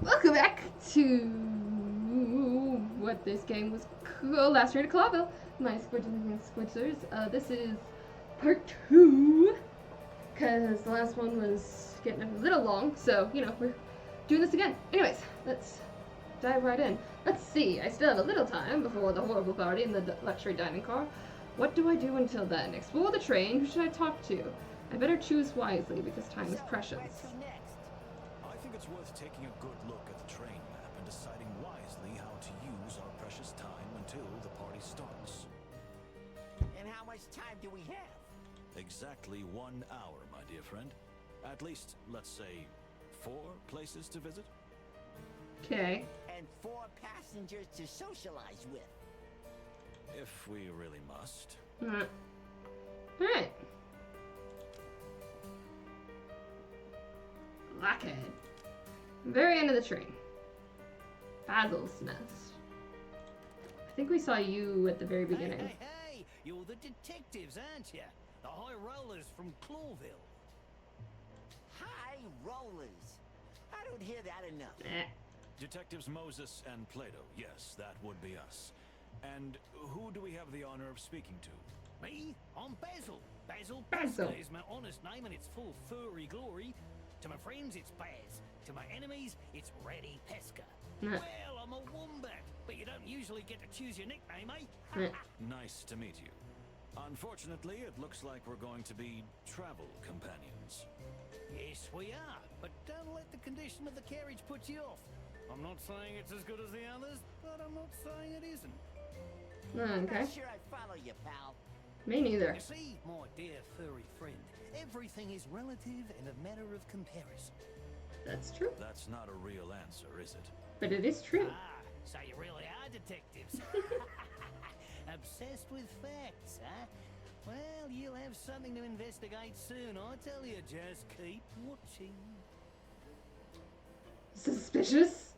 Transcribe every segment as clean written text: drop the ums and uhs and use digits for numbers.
Welcome back to what this game was called, Last Train to Clawville. My Squidgers. This is part 2, because the last one was getting a little long, so, we're doing this again. Anyways, let's dive right in. Let's see, I still have a little time before the horrible party in the luxury dining car. What do I do until then? Explore the train. Who should I talk to? I better choose wisely, because time is precious. I think it's worth taking a good look at the train map and deciding wisely how to use our precious time until the party starts. And how much time do we have? Exactly 1 hour, my dear friend. At least, let's say, 4 places to visit. Okay. And 4 passengers to socialize with. If we really must. Alright. Blockhead. Very end of the train. Basil's Nest. I think we saw you at the very beginning. Hey, you're the detectives, aren't you? The high rollers from Clawville. High rollers. I don't hear that enough. Detectives Moses and Plato. Yes, that would be us. And who do we have the honor of speaking to? Me? I'm Basil. Basil Basil. is my honest name and it's full furry glory. To my friends, it's Baz. To my enemies, it's Ratty Pesca. Well, I'm a wombat, but you don't usually get to choose your nickname, eh? Nice to meet you. Unfortunately, it looks like we're going to be travel companions. Yes, we are. But don't let the condition of the carriage put you off. I'm not saying it's as good as the others, but I'm not saying it isn't. I'm Okay. not sure I follow you, pal. Me neither. You see, my dear furry friend, everything is relative and a matter of comparison. That's true. That's not a real answer, is it? But it is true. Ah, so you really are detectives. Obsessed with facts, huh? Well, you'll have something to investigate soon, I tell you. Just keep watching. Suspicious?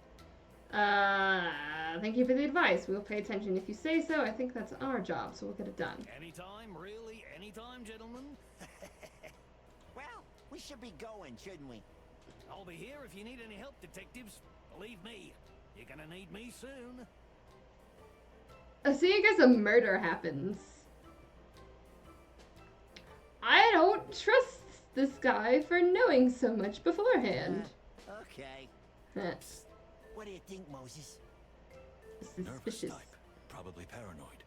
Thank you for the advice. We'll pay attention if you say so. I think that's our job, so we'll get it done. Anytime, really, anytime, gentlemen. Well, we should be going, shouldn't we? I'll be here if you need any help, detectives. Believe me, you're gonna need me soon. So I guess a murder happens. I don't trust this guy for knowing so much beforehand. Okay. Huh. What do you think, Moses? Nervous Suspicious. type. Probably paranoid.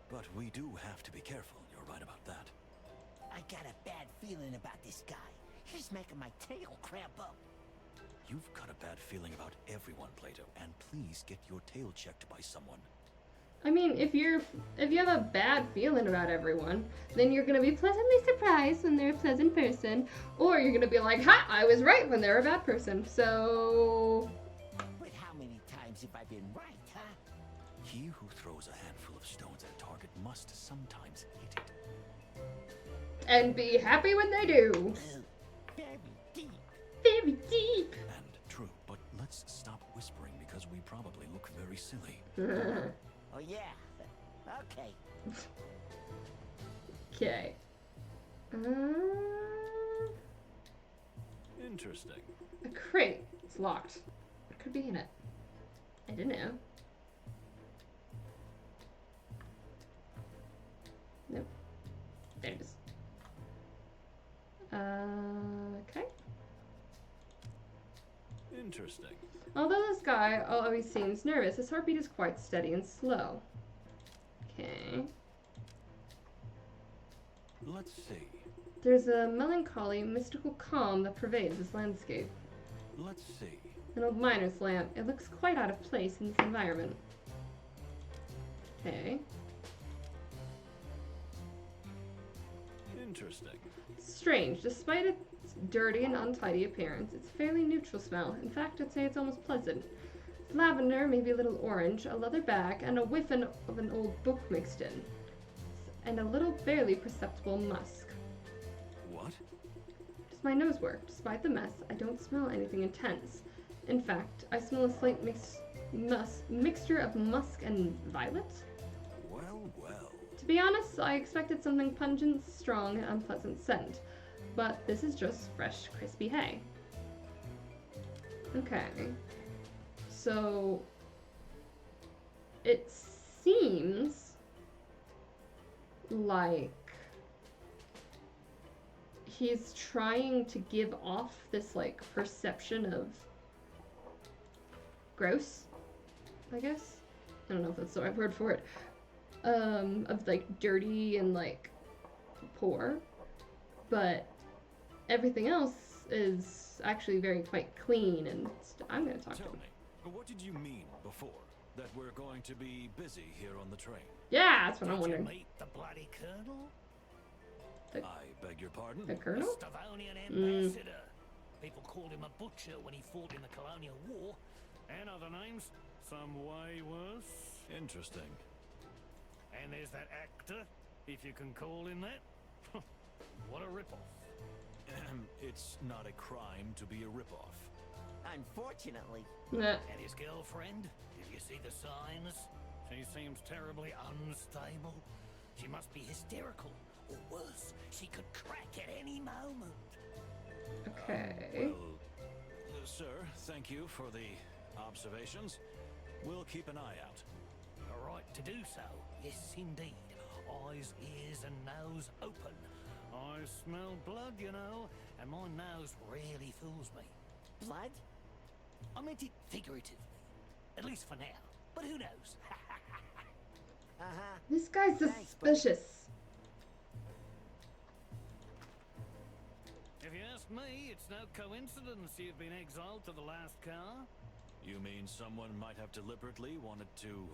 But we do have to be careful. You're right about that. I got a bad feeling about this guy. He's making my tail cramp up. You've got a bad feeling about everyone, Plato, and please get your tail checked by someone. I mean, if you have a bad feeling about everyone, then you're gonna be pleasantly surprised when they're a pleasant person, or you're gonna be like, "Ha! I was right" when they're a bad person. So. But how many times have I been right, huh? He who throws a handful of stones at a target must sometimes hit it. And be happy when they do. Very deep. Very deep. And true, but let's stop whispering because we probably look very silly. Oh, yeah. Okay. Okay. Interesting. A crate. It's locked. What could be in it? I don't know. Nope. There it is. Okay. Interesting. Although this guy always seems nervous, his heartbeat is quite steady and slow. Okay. Let's see. There's a melancholy, mystical calm that pervades this landscape. Let's see. An old miner's lamp. It looks quite out of place in this environment. Okay. Interesting. Strange. Despite its dirty and untidy appearance, it's a fairly neutral smell. In fact, I'd say it's almost pleasant. It's lavender, maybe a little orange, a leather bag, and a whiff of an old book mixed in. And a little barely perceptible musk. What? Does my nose work? Despite the mess, I don't smell anything intense. In fact, I smell a slight mixture of musk and violet. Well, well. To be honest, I expected something pungent, strong, and unpleasant scent. But this is just fresh, crispy hay. Okay. So it seems like he's trying to give off this like perception of gross, I guess. I don't know if that's the right word for it. Of like dirty and like poor, but everything else is actually very quite clean. And I'm gonna talk to him. Tell me, what did you mean before? That we're going to be busy here on the train? Yeah, that's what I'm wondering. Did you meet the bloody colonel? I beg your pardon? The The colonel? Stavonian ambassador. People called him a butcher when he fought in the colonial war. And other names, some way worse. Interesting. And there's that actor, if you can call him that. What a ripoff. It's not a crime to be a ripoff. Unfortunately. Nah. And his girlfriend, did you see the signs? She seems terribly unstable. She must be hysterical. Or worse, she could crack at any moment. Okay. Well, sir, thank you for the observations. We'll keep an eye out. A right to do so, yes indeed. Eyes, ears and nose open. I smell blood, you know, and my nose really fools me. Blood? I meant it figuratively. At least for now. But who knows? Uh-huh. This guy's Thanks, buddy. suspicious. If you ask me, it's no coincidence you've been exiled to the last car. You mean someone might have deliberately wanted to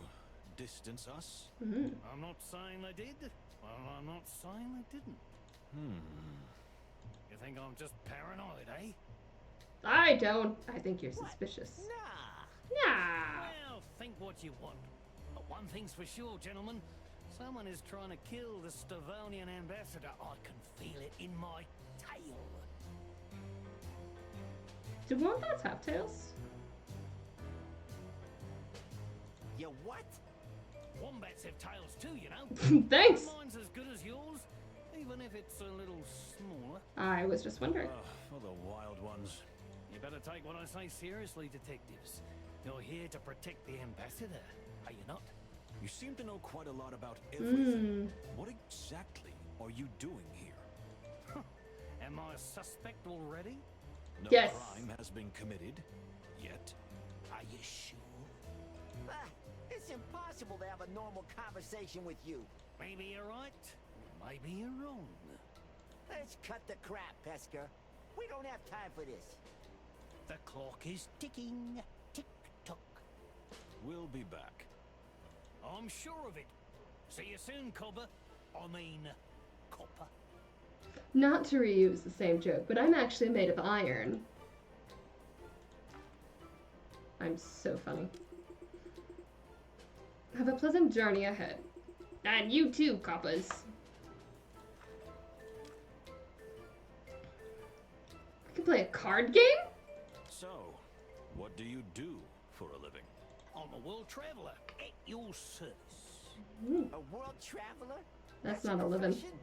distance us? Mm-hmm. I'm not saying they did. Well, I'm not saying they didn't. You think I'm just paranoid, eh? I don't. I think you're suspicious. Nah. Nah. Well, think what you want. But one thing's for sure, gentlemen. Someone is trying to kill the Stavonian ambassador. I can feel it in my tail. Do wombats have tails? You what? Wombats have tails too, you know. Thanks. Mine's as good as yours, even if it's a little smaller. I was just wondering. For the wild ones. You better take what I say seriously, detectives. You're here to protect the ambassador, are you not? You seem to know quite a lot about everything. Hmm. What exactly are you doing here? Am I a suspect already? No Yes. crime has been committed yet. Are you sure? Ah, it's impossible to have a normal conversation with you. Maybe you're right, maybe you're wrong. Let's cut the crap, Pesker. We don't have time for this. The clock is ticking. Tick-tock. We'll be back. I'm sure of it. See you soon, Cobber. I mean, Copper. Not to reuse the same joke, but I'm actually made of iron. I'm so funny. Have a pleasant journey ahead. And you too, Coppas. We can play a card game? So, what do you do for a living? I'm a world traveler at your service. A world traveler? That's not a living. profession?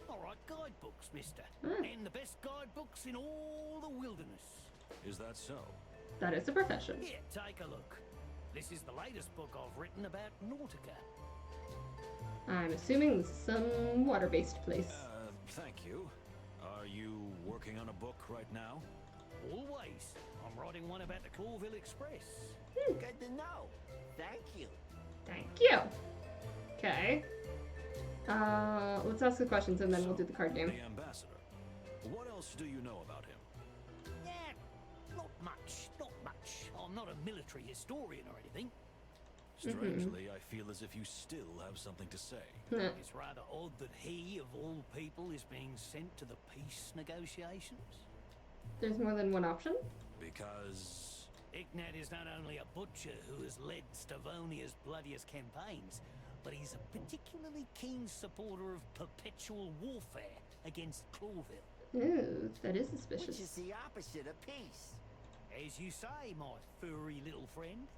All right, guidebooks, mister. Ah. And the best guidebooks in all the wilderness. Is that so? That is a profession. Here, take a look. This is the latest book I've written about Nautica. I'm assuming this is some water-based place. Thank you. Are you working on a book right now? Always. I'm writing one about the Clawville Express. Good to know. Thank you. Thank you. Okay. Let's ask the questions and then we'll do the card game. The ambassador. What else do you know about him? Yeah, not much, not much. I'm not a military historian or anything. Strangely, I feel as if you still have something to say. It's rather odd that he, of all people, is being sent to the peace negotiations. There's more than one option? Because... Ignat is not only a butcher who has led Stavonia's bloodiest campaigns, but he's a particularly keen supporter of perpetual warfare against Clawville. Ooh, that is Which suspicious. is the opposite of peace. As you say, my furry little friend.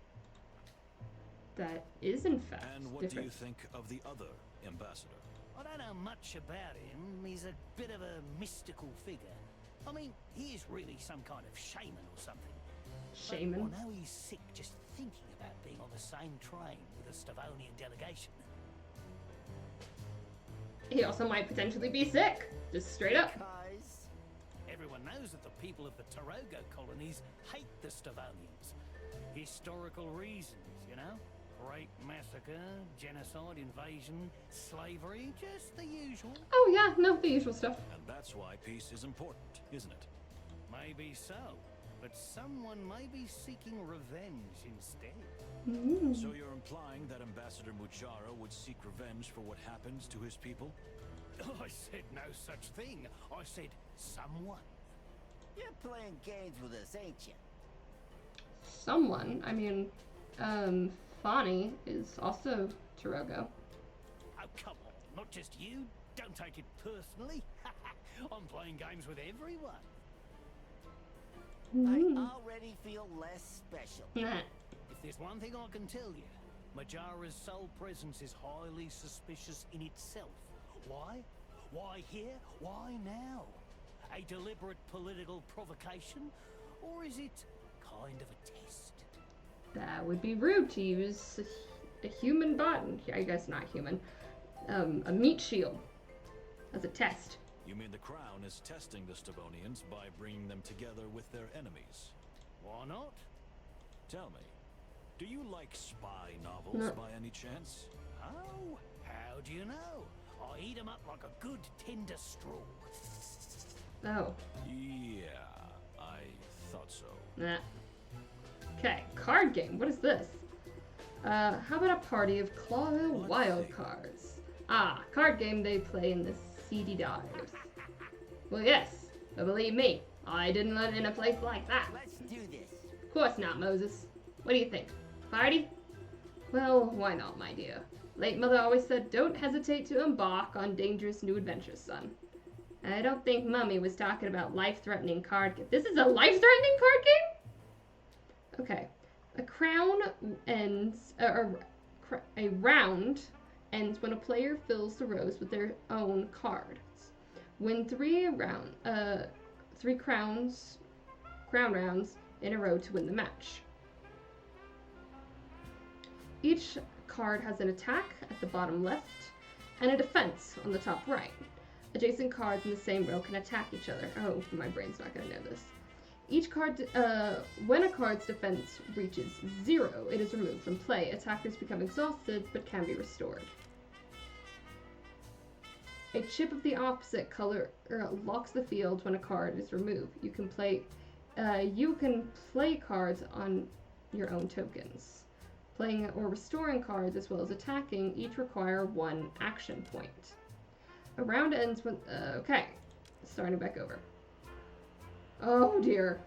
That is in fact And what different. do you think of the other ambassador? I don't know much about him. He's a bit of a mystical figure. I mean, he is really some kind of shaman or something. Shaman? But I know he's sick just thinking about being on the same train with a Stavonian delegation. He also might potentially be sick. Just straight up. Guys, Everyone knows that the people of the Tarogo colonies hate the Stavonians. Historical reasons, you know? Rape, massacre, genocide, invasion, slavery, just the usual. Oh yeah, no, the usual stuff. And that's why peace is important, isn't it? Maybe so, but someone may be seeking revenge instead. So you're implying that Ambassador Mujara would seek revenge for what happens to his people? I said no such thing. I said someone. you're playing games with us, ain't you? Someone, I mean, Fani is also Tarogo. Oh, come on, not just you. Don't take it personally. I'm playing games with everyone. I already feel less special. Nah. If there's one thing I can tell you, Majara's sole presence is highly suspicious in itself. Why? Why here? Why now? A deliberate political provocation? Or is it kind of a test? That would be rude to use a human body. I guess not human. A meat shield as a test. You mean the Crown is testing the Stavonians by bringing them together with their enemies? Why not? Tell me, do you like spy novels No. by any chance? Oh, how do you know? I eat 'em up like a good tender straw. Oh, Yeah, I thought so. nah. Okay, card game. What is this? How about a party of Clawville wild cards? Ah, card game they play in the seedy dives. Well, yes, but believe me, I didn't live in a place like that. Let's do this. Of course not, Moses. What do you think? Party? Well, why not, my dear? Late mother always said, don't hesitate to embark on dangerous new adventures, son. I don't think Mummy was talking about life-threatening card game. This is a life-threatening card game? Okay. A crown ends, a round ends when a player fills the rows with their own cards. Win crown rounds in a row to win the match. Each card has an attack at the bottom left and a defense on the top right. Adjacent cards in the same row can attack each other. Oh, my brain's not going to know this. Each card, when a card's defense reaches 0, it is removed from play. Attackers become exhausted, but can be restored. A chip of the opposite color locks the field when a card is removed. You can play cards on your own tokens. Playing or restoring cards as well as attacking each require 1 action point. A round ends when, okay, starting back over. Oh dear.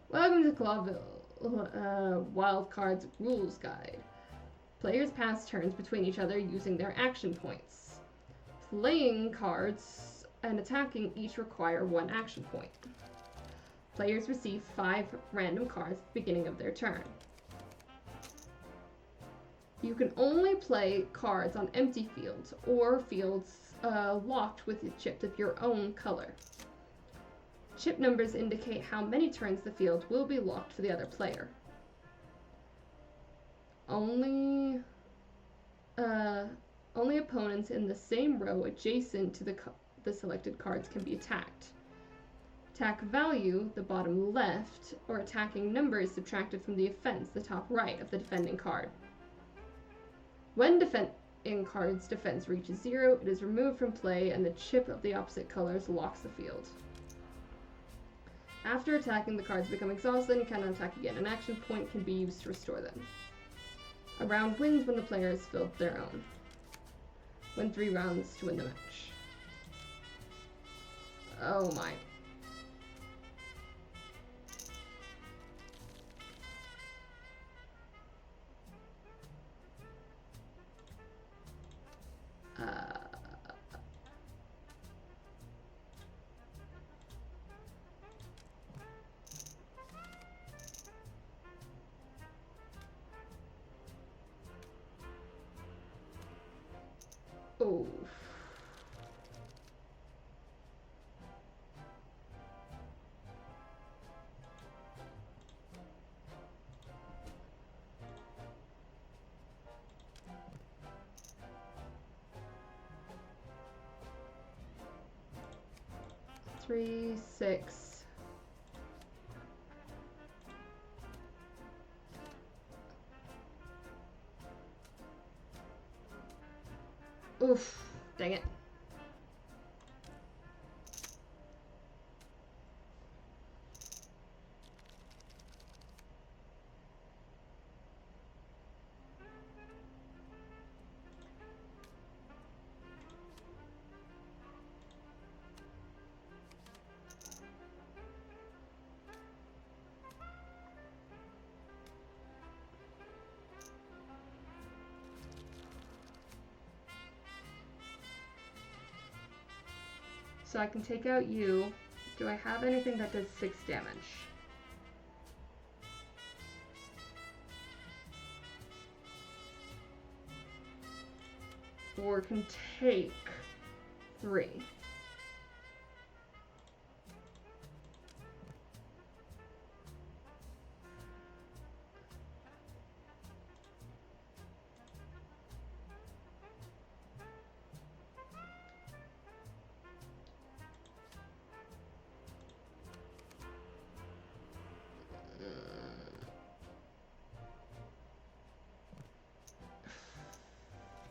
Welcome to Clawville, Wild Cards Rules Guide. Players pass turns between each other using their action points. Playing cards and attacking each require 1 action point. Players receive 5 random cards at the beginning of their turn. You can only play cards on empty fields or fields locked with a chip of your own color. Chip numbers indicate how many turns the field will be locked for the other player. Only opponents in the same row adjacent to the selected cards can be attacked. Attack value, the bottom left, or attacking number is subtracted from the offense, the top right of the defending card. When defending card's defense reaches 0, it is removed from play and the chip of the opposite colors locks the field. After attacking, the cards become exhausted and cannot attack again. An action point can be used to restore them. A round wins when the player has filled their own. Win 3 rounds to win the match. Oh my. Oh. 3, 6. Oof, dang it. So I can take out you. Do I have anything that does 6 damage? Or can take 3.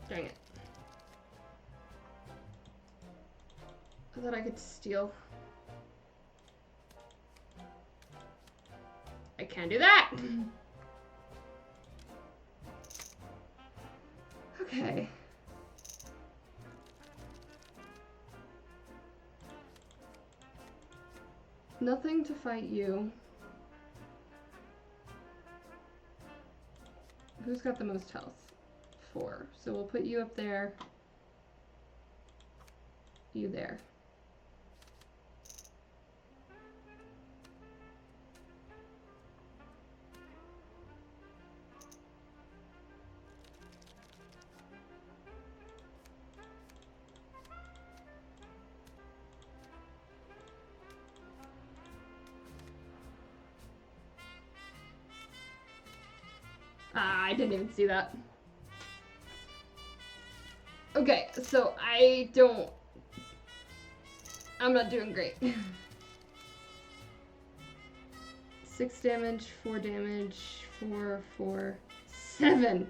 Dang it. I thought I could steal. I can't do that! Okay. Nothing to fight you. Who's got the most health? 4. So we'll put you up there. You there. Ah, I didn't even see that. Okay, so I'm not doing great. 6 damage, 4 damage, 4, 4, 7.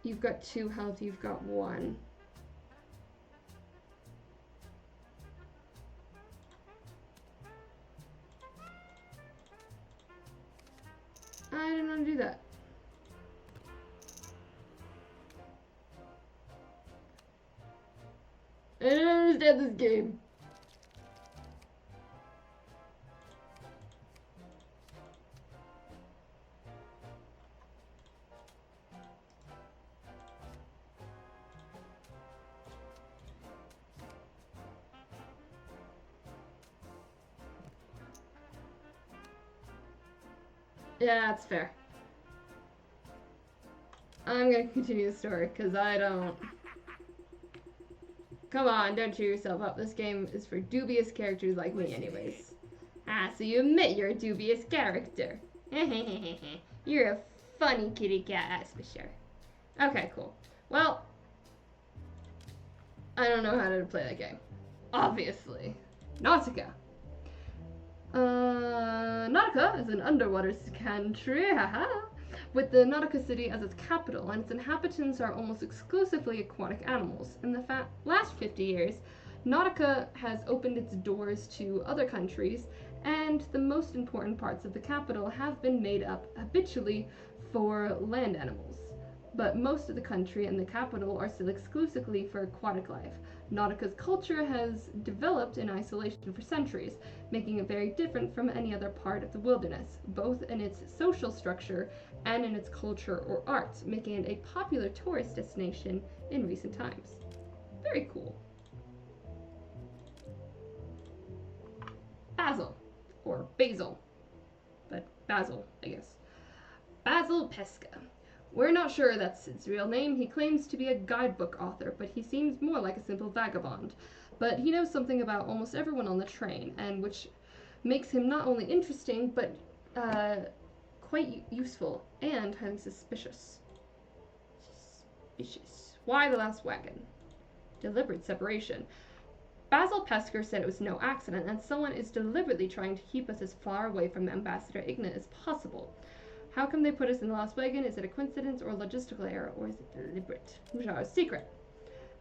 You've got 2 health, you've got 1. I didn't want to do that. I don't understand this game. Yeah, that's fair. I'm gonna continue the story, because I don't... Come on, don't cheer yourself up. This game is for dubious characters like me anyways. Ah, so you admit you're a dubious character. You're a funny kitty cat, that's for sure. Okay, cool. Well, I don't know how to play that game. Obviously. Nautica. Nautica is an underwater country, haha, with the Nautica city as its capital, and its inhabitants are almost exclusively aquatic animals. In the last 50 years, Nautica has opened its doors to other countries, and the most important parts of the capital have been made up habitually for land animals. But most of the country and the capital are still exclusively for aquatic life. Nautica's culture has developed in isolation for centuries, making it very different from any other part of the wilderness, both in its social structure and in its culture or arts, making it a popular tourist destination in recent times. Very cool. Basil, or Basil, but Basil, I guess. Basil Pesca. We're not sure that's his real name. He claims to be a guidebook author, but he seems more like a simple vagabond. But he knows something about almost everyone on the train, and which makes him not only interesting, but quite useful and highly suspicious. Suspicious. Why the last wagon? Deliberate separation. Basil Pesker said it was no accident, and someone is deliberately trying to keep us as far away from Ambassador Ignat as possible. How come they put us in the last wagon? Is it a coincidence or logistical error, or is it deliberate? Mujar's secret.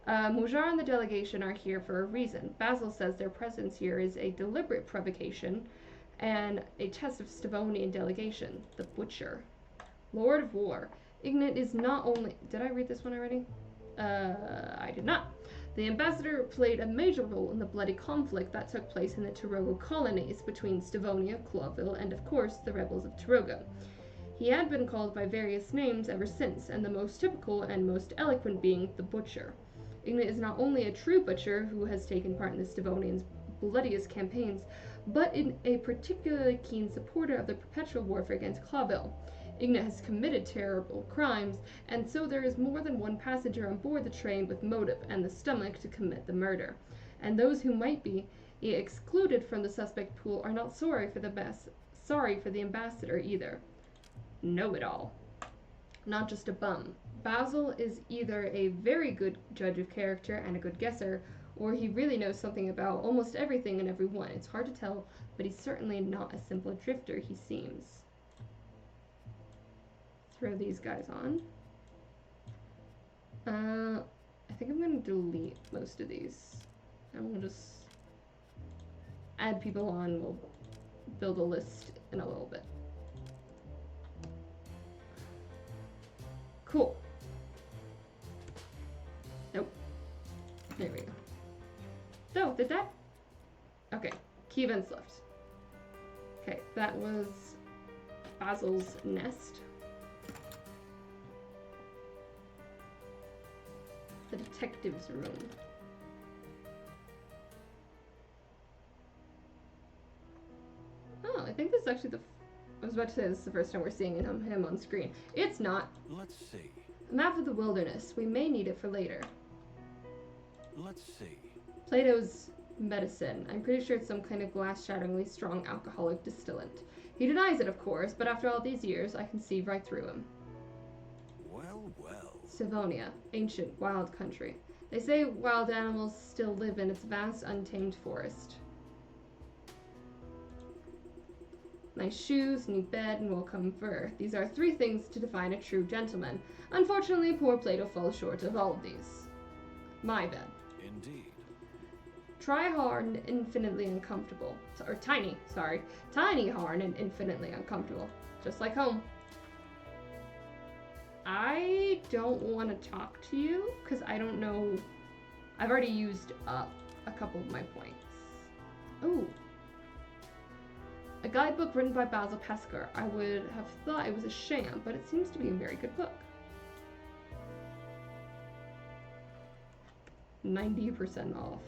Mujar and the delegation are here for a reason. Basil says their presence here is a deliberate provocation and a test of Stavonian delegation. The Butcher. Lord of War. Ignat is not only... Did I read this one already? I did not. The ambassador played a major role in the bloody conflict that took place in the Tarogo colonies between Stavonia, Clawville, and of course the rebels of Tarogo. He had been called by various names ever since, and the most typical and most eloquent being the Butcher. Ignat is not only a true butcher who has taken part in the Stavonians' bloodiest campaigns, but a particularly keen supporter of the perpetual warfare against Clawville. Ignat has committed terrible crimes, and so there is more than one passenger on board the train with motive and the stomach to commit the murder. And those who might be excluded from the suspect pool are not sorry for the ambassador either. Know-it-all. Not just a bum. Basil is either a very good judge of character and a good guesser, or he really knows something about almost everything and everyone. It's hard to tell, but he's certainly not a simple drifter he seems. Throw these guys on. I think I'm going to delete most of these. And we'll just add people on. We'll build a list in a little bit. Cool. Nope. There we go. So, did that? Okay. Key events left. Okay, that was Basil's nest. The detective's room. Oh, I think this is actually I was about to say this is the first time we're seeing him on screen. It's not. Let's see. A map of the wilderness. We may need it for later. Let's see. Plato's medicine. I'm pretty sure it's some kind of glass-shatteringly strong alcoholic distillant. He denies it, of course, but after all these years, I can see right through him. Well, well. Savonia, ancient, wild country. They say wild animals still live in its vast, untamed forest. Nice shoes, neat bed, and welcome fur. These are 3 things to define a true gentleman. Unfortunately, poor Plato falls short of all of these. My bed. Indeed. Try hard and infinitely uncomfortable. Or tiny, sorry. Tiny hard and infinitely uncomfortable. Just like home. I don't want to talk to you, because I don't know. I've already used up a couple of my points. Ooh. A guidebook written by Basil Pesker. I would have thought it was a sham, but it seems to be a very good book. 90% off.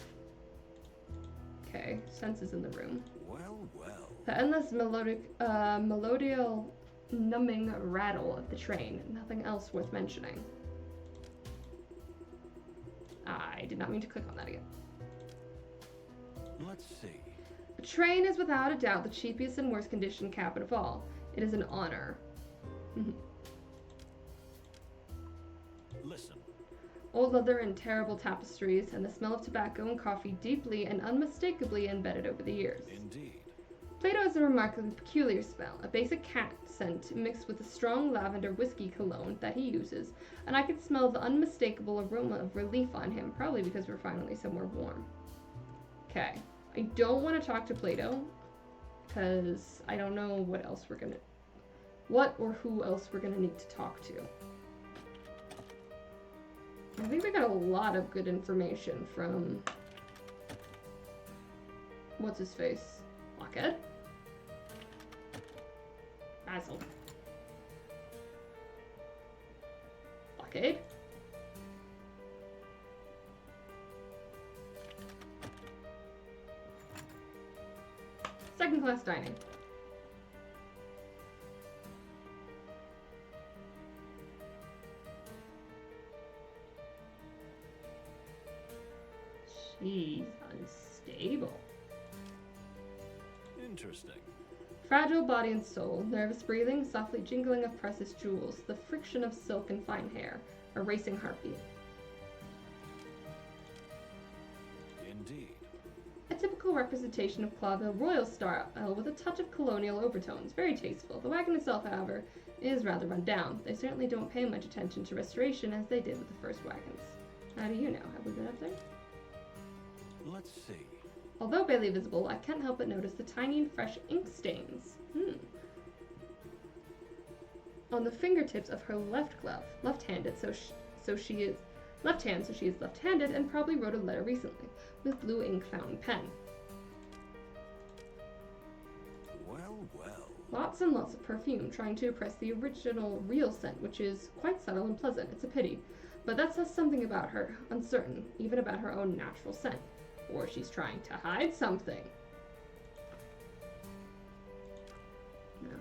Okay, Sense is in the room. Well, well. The endless melodial numbing rattle of the train. Nothing else worth mentioning. I did not mean to click on that again. Let's see. The train is without a doubt the cheapest and worst conditioned cabin of all. It is an honor. Listen. Old leather and terrible tapestries, and the smell of tobacco and coffee deeply and unmistakably embedded over the years. Indeed. Plato has a remarkably peculiar smell, a basic cat scent mixed with a strong lavender whiskey cologne that he uses, and I can smell the unmistakable aroma of relief on him, probably because we're finally somewhere warm. Okay. I don't want to talk to Plato, because I don't know what or who else we're gonna need to talk to. I think we got a lot of good information from, what's his face? Lockhead? Basil. Lockheed? Second class dining. She's unstable. Interesting. Fragile body and soul, nervous breathing, softly jingling of precious jewels, the friction of silk and fine hair, a racing heartbeat. typical representation of Clawville royal style with a touch of colonial overtones. Very tasteful. The wagon itself, however, is rather run down. They certainly don't pay much attention to restoration as they did with the first wagons. How do you know? Have we been up there? Let's see. Although barely visible, I can't help but notice the tiny and fresh ink stains. On the fingertips of her left glove, left-handed, so she is left-handed, and probably wrote a letter recently with blue ink fountain pen. Well, well. Lots and lots of perfume, trying to impress the original real scent, which is quite subtle and pleasant. It's a pity, but that says something about her, uncertain, even about her own natural scent. Or she's trying to hide something. No.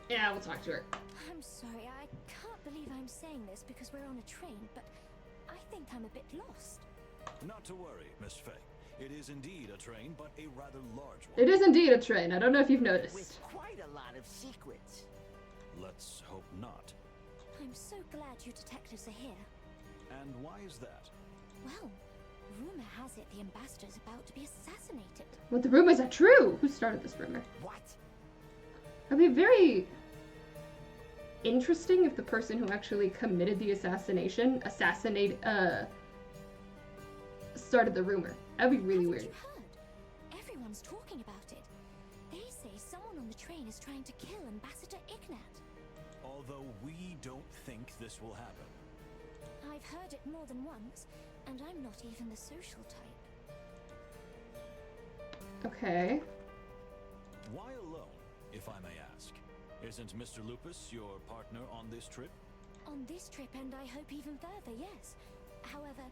Yeah, we'll talk to her. I'm sorry, I can't believe I'm saying this because we're on a train, but I think I'm a bit lost. Not to worry, Miss Fay. It is indeed a train, but a rather large one. It is indeed a train. I don't know if you've noticed. With quite a lot of secrets. Let's hope not. I'm so glad you detectives are here. And why is that? Well, rumor has it the ambassador's about to be assassinated. What, the rumors are true? Who started this rumor? What? It'd be very interesting if the person who actually committed the assassination started the rumor. That'd be really weird. Haven't you heard? Everyone's talking about it. They say someone on the train is trying to kill Ambassador Ignat. Although we don't think this will happen. I've heard it more than once, and I'm not even the social type. Okay. Why alone, if I may ask? Isn't Mr. Lupus your partner on this trip? On this trip, and I hope even further, yes. However,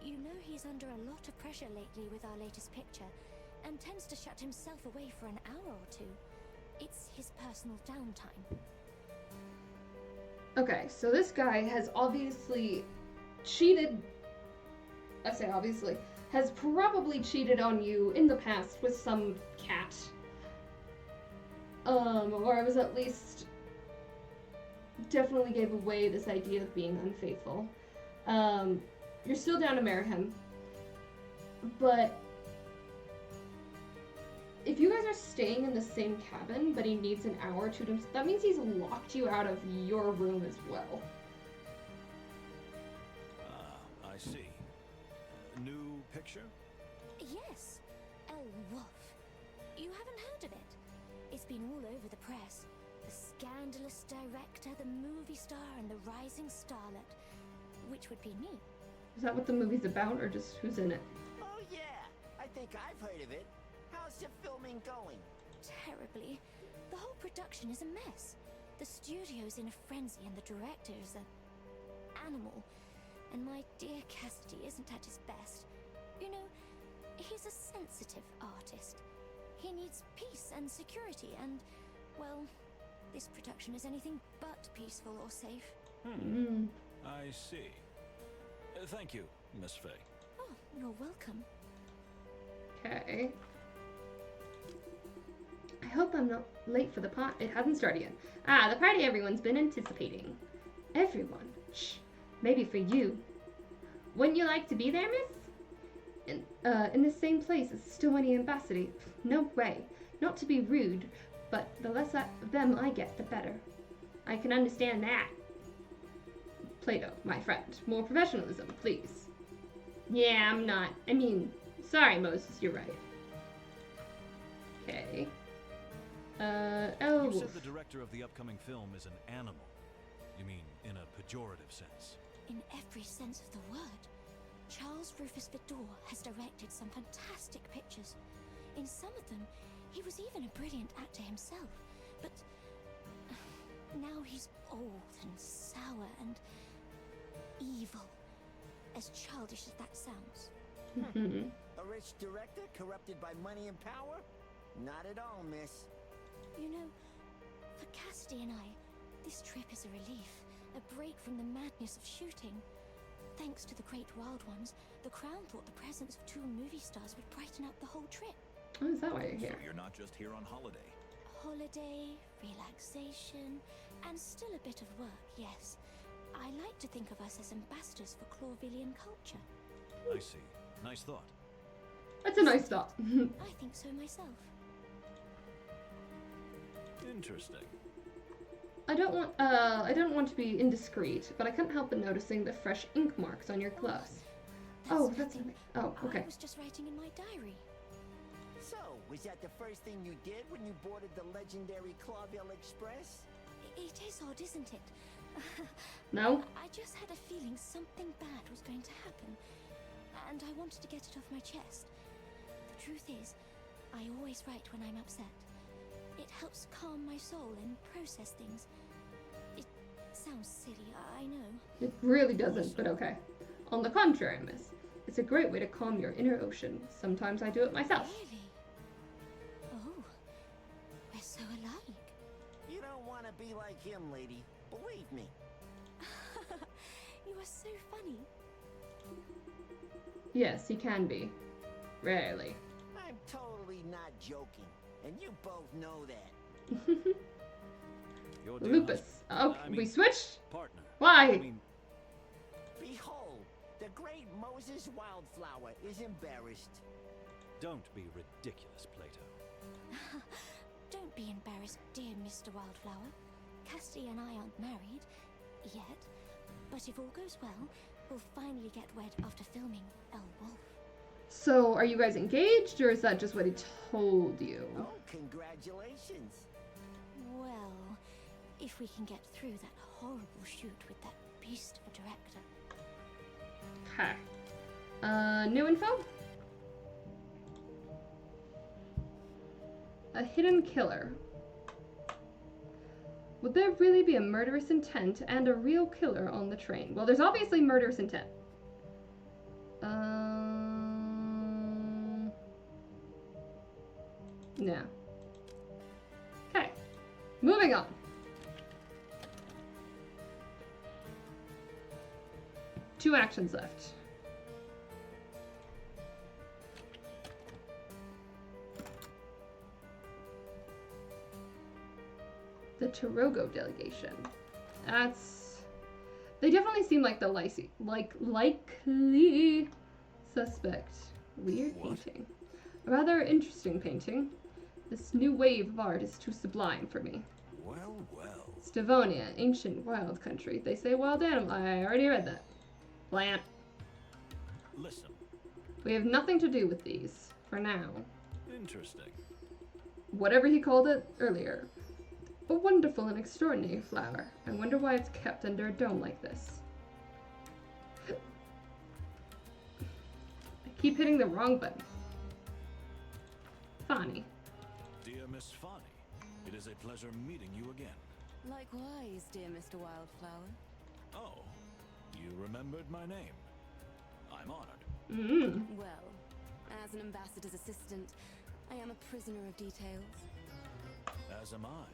you know he's under a lot of pressure lately with our latest picture, and tends to shut himself away for an hour or two. It's his personal downtime. Okay, so this guy has obviously cheated. I say obviously. Has probably cheated on you in the past with some cat. Or I was at least definitely gave away this idea of being unfaithful. You're still down to marry him, but if you guys are staying in the same cabin, but he needs an hour or two to, that means he's locked you out of your room as well. I see. New picture? Yes, El Wolf. You haven't heard of it? It's been all over the press. The scandalous director, the movie star, and the rising starlet, which would be me. Is that what the movie's about, or just who's in it? Oh yeah, I think I've heard of it. How's the filming going? Terribly. The whole production is a mess. The studio's in a frenzy and the director is an animal. And my dear Cassidy isn't at his best. You know, he's a sensitive artist. He needs peace and security and, well, this production is anything but peaceful or safe. I see. Thank you, Miss Fay. Oh, you're welcome. Okay. I hope I'm not late for the party. It hasn't started yet. Ah, the party everyone's been anticipating. Everyone? Shh. Maybe for you. Wouldn't you like to be there, miss? In the same place as Stowani Ambassador? No way. Not to be rude, but the less of them I get, the better. I can understand that. Plato, my friend. More professionalism, please. Yeah, I'm not. I mean, sorry, Moses, you're right. Okay. You said the director of the upcoming film is an animal. You mean in a pejorative sense? In every sense of the word. Charles Rufus Vidor has directed some fantastic pictures. In some of them, he was even a brilliant actor himself. But now he's old and sour and evil. As childish as that sounds. A rich director corrupted by money and power? Not at all, miss. You know, for Cassidy and I, this trip is a relief. A break from the madness of shooting. Thanks to the Great Wild Ones, the Crown thought the presence of 2 movie stars would brighten up the whole trip. Oh, is that why you're here? So you're not just here on holiday? Holiday, relaxation, and still a bit of work, yes. I like to think of us as ambassadors for Clawvillian culture. I see. Nice thought. That's a nice thought. I think so myself. Interesting. I don't want to be indiscreet, but I couldn't help but noticing the fresh ink marks on your gloves. Oh, that's nothing. oh, okay. I was just writing in my diary. So, was that the first thing you did when you boarded the legendary Clawville Express? It is odd, isn't it? No? I just had a feeling something bad was going to happen, and I wanted to get it off my chest. The truth is, I always write when I'm upset. It helps calm my soul and process things. It sounds silly, I know. It really doesn't, but okay. On the contrary, miss. It's a great way to calm your inner ocean. Sometimes I do it myself. Really? Oh, we're so alike. You don't want to be like him, lady. Believe me. You are so funny. Yes, he can be. Rarely. I'm totally not joking, and you both know that. Your dear Lupus. husband- Oh, I mean, we switched? partner. Why? I mean, Behold, the great Moses Wildflower is embarrassed. don't be ridiculous, Plato. Don't be embarrassed, dear Mr. Wildflower. Cassidy and I aren't married yet, but if all goes well, we'll finally get wed after filming El Wolf. So, are you guys engaged, or is that just what he told you? Oh, congratulations. Well, if we can get through that horrible shoot with that beast of a director. Okay. New info? A hidden killer. Would there really be a murderous intent and a real killer on the train? Well, there's obviously murderous intent. No. Okay. Moving on. Two actions left. The Torogo delegation. They definitely seem like the likely suspect. Weird What? painting. A rather interesting painting. This new wave of art is too sublime for me. Well, well. Stavonia, ancient wild country. They say wild animal. I already read that. Plant. Listen. We have nothing to do with these, for now. Interesting. Whatever he called it earlier. A wonderful and extraordinary flower. I wonder why it's kept under a dome like this. I keep hitting the wrong button. Funny. Dear Miss Fani, it is a pleasure meeting you again. Likewise, dear Mr. Wildflower. Oh, you remembered my name. I'm honored. Well, as an ambassador's assistant, I am a prisoner of details. As am I.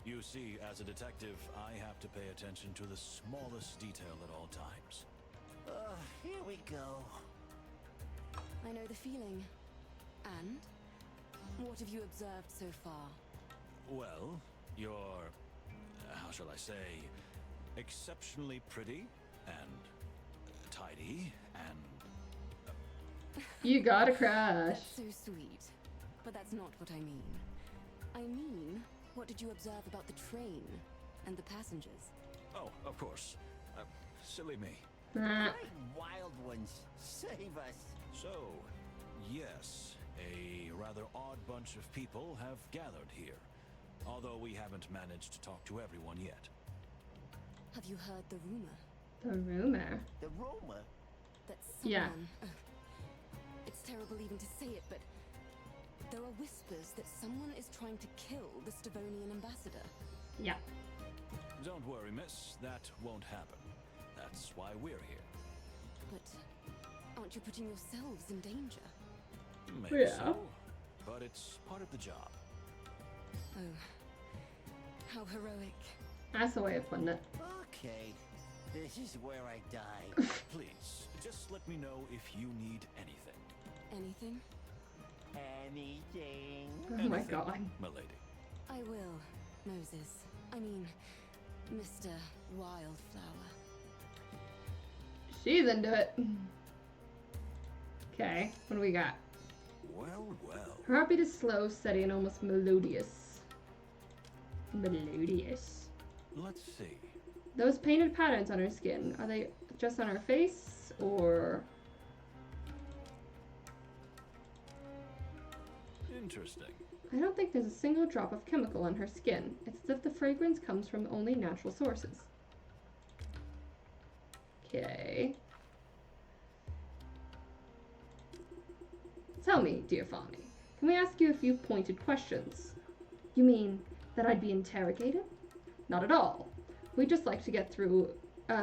You see, as a detective, I have to pay attention to the smallest detail at all times. Here we go. I know the feeling. And? What have you observed so far? Well, you're, how shall I say, exceptionally pretty and tidy and You got a crush. That's so sweet. But that's not what I mean. I mean, what did you observe about the train and the passengers? oh, of course. Silly me. Ah, Great wild ones, save us. So, yes, a rather odd bunch of people have gathered here, although we haven't managed to talk to everyone yet. Have you heard the rumor the rumor. The rumor? that Yeah. someone... it's terrible even to say it, but there are whispers that someone is trying to kill the Stavonian ambassador. Yeah. Don't worry, miss, that won't happen. That's why we're here. But aren't you putting yourselves in danger? Maybe Yeah. so, but it's part of the job. Oh, how heroic. That's the way of putting it. Okay, this is where I die. Please, just let me know if you need anything. Anything? Anything? Oh my Anything, god. milady. I will, Moses. I mean, Mr. Wildflower. She's into it. Okay, what do we got? Well, well. Her heartbeat is slow, steady, and almost melodious. Melodious. Let's see. Those painted patterns on her skin, are they just on her face, or... Interesting. I don't think there's a single drop of chemical on her skin. It's as if the fragrance comes from only natural sources. Okay. Tell me, dear Fani, can we ask you a few pointed questions? You mean that I'd be interrogated? Not at all. We just like to get through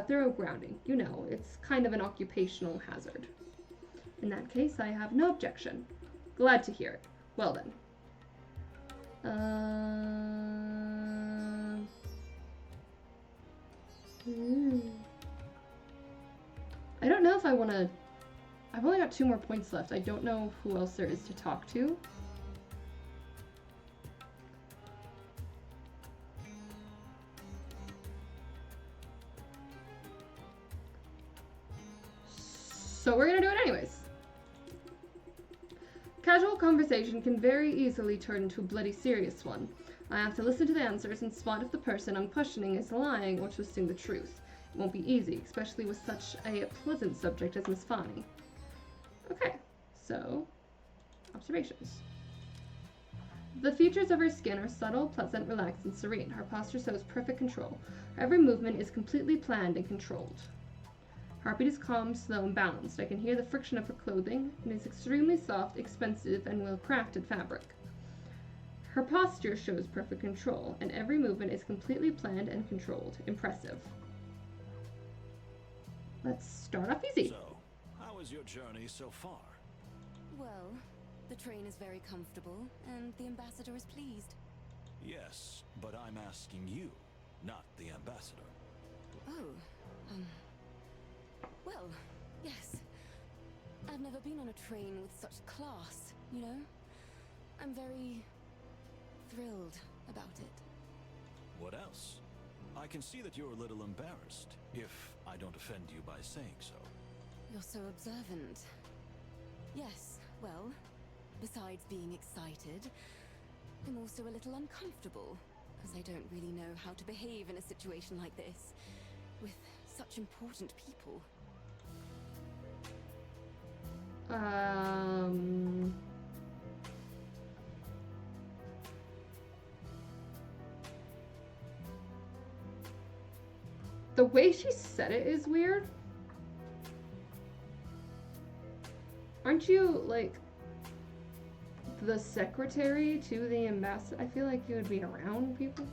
thorough grounding. You know, it's kind of an occupational hazard. In that case, I have no objection. Glad to hear it. Well then. I don't know if I want to... I've only got 2 more points left. I don't know who else there is to talk to. So we're gonna do it anyways. Casual conversation can very easily turn into a bloody serious one. I have to listen to the answers and spot if the person I'm questioning is lying or twisting the truth. It won't be easy, especially with such a pleasant subject as Miss Fani. Okay, so observations. The features of her skin are subtle, pleasant, relaxed, and serene. Her posture shows perfect control. Her every movement is completely planned and controlled. Heartbeat is calm, slow, and balanced. I can hear the friction of her clothing. It is extremely soft, expensive, and well-crafted fabric. Her posture shows perfect control, and every movement is completely planned and controlled. Impressive. Let's start off easy. So, how is your journey so far? Well, the train is very comfortable, and the ambassador is pleased. Yes, but I'm asking you, not the ambassador. Oh, well, yes. I've never been on a train with such class, you know? I'm very thrilled about it. What else? I can see that you're a little embarrassed, if I don't offend you by saying so. You're so observant. Yes, well, besides being excited, I'm also a little uncomfortable, as I don't really know how to behave in a situation like this, with such important people. The way she said it is weird. Aren't you, like, the secretary to the ambassador? I feel like you would be around people.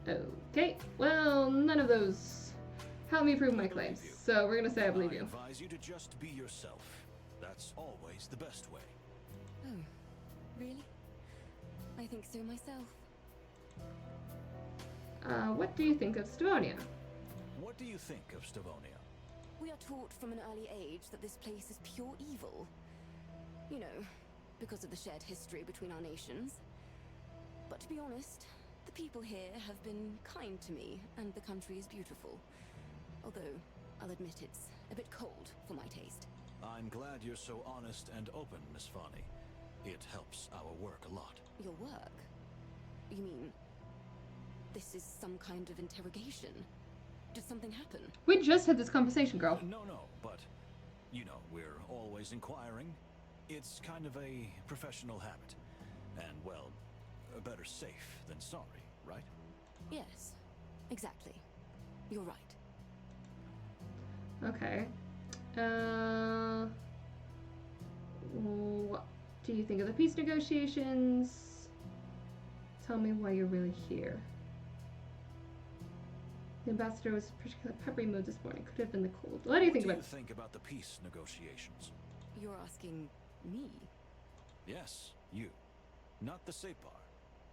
Okay, well, none of those help me prove my claims, so we're gonna say I believe you. I advise you to just be yourself. That's always the best way. Oh, really? I think so myself. What do you think of Stavonia? What do you think of Stavonia? We are taught from an early age that this place is pure evil. You know, because of the shared history between our nations. But to be honest, the people here have been kind to me, and the country is beautiful. Although, I'll admit it's a bit cold for my taste. I'm glad you're so honest and open, Miss Fani. It helps our work a lot. Your work? You mean, this is some kind of interrogation? Did something happen? We just had this conversation, girl. No, but, you know, we're always inquiring. It's kind of a professional habit. And, well, better safe than sorry, right? Yes, exactly. You're right. Okay. What do you think of the peace negotiations? Tell me why you're really here. The ambassador was particularly peppery mood this morning. Could have been the cold. What do you think about the peace negotiations? You're asking me? Yes, you. Not the Separ,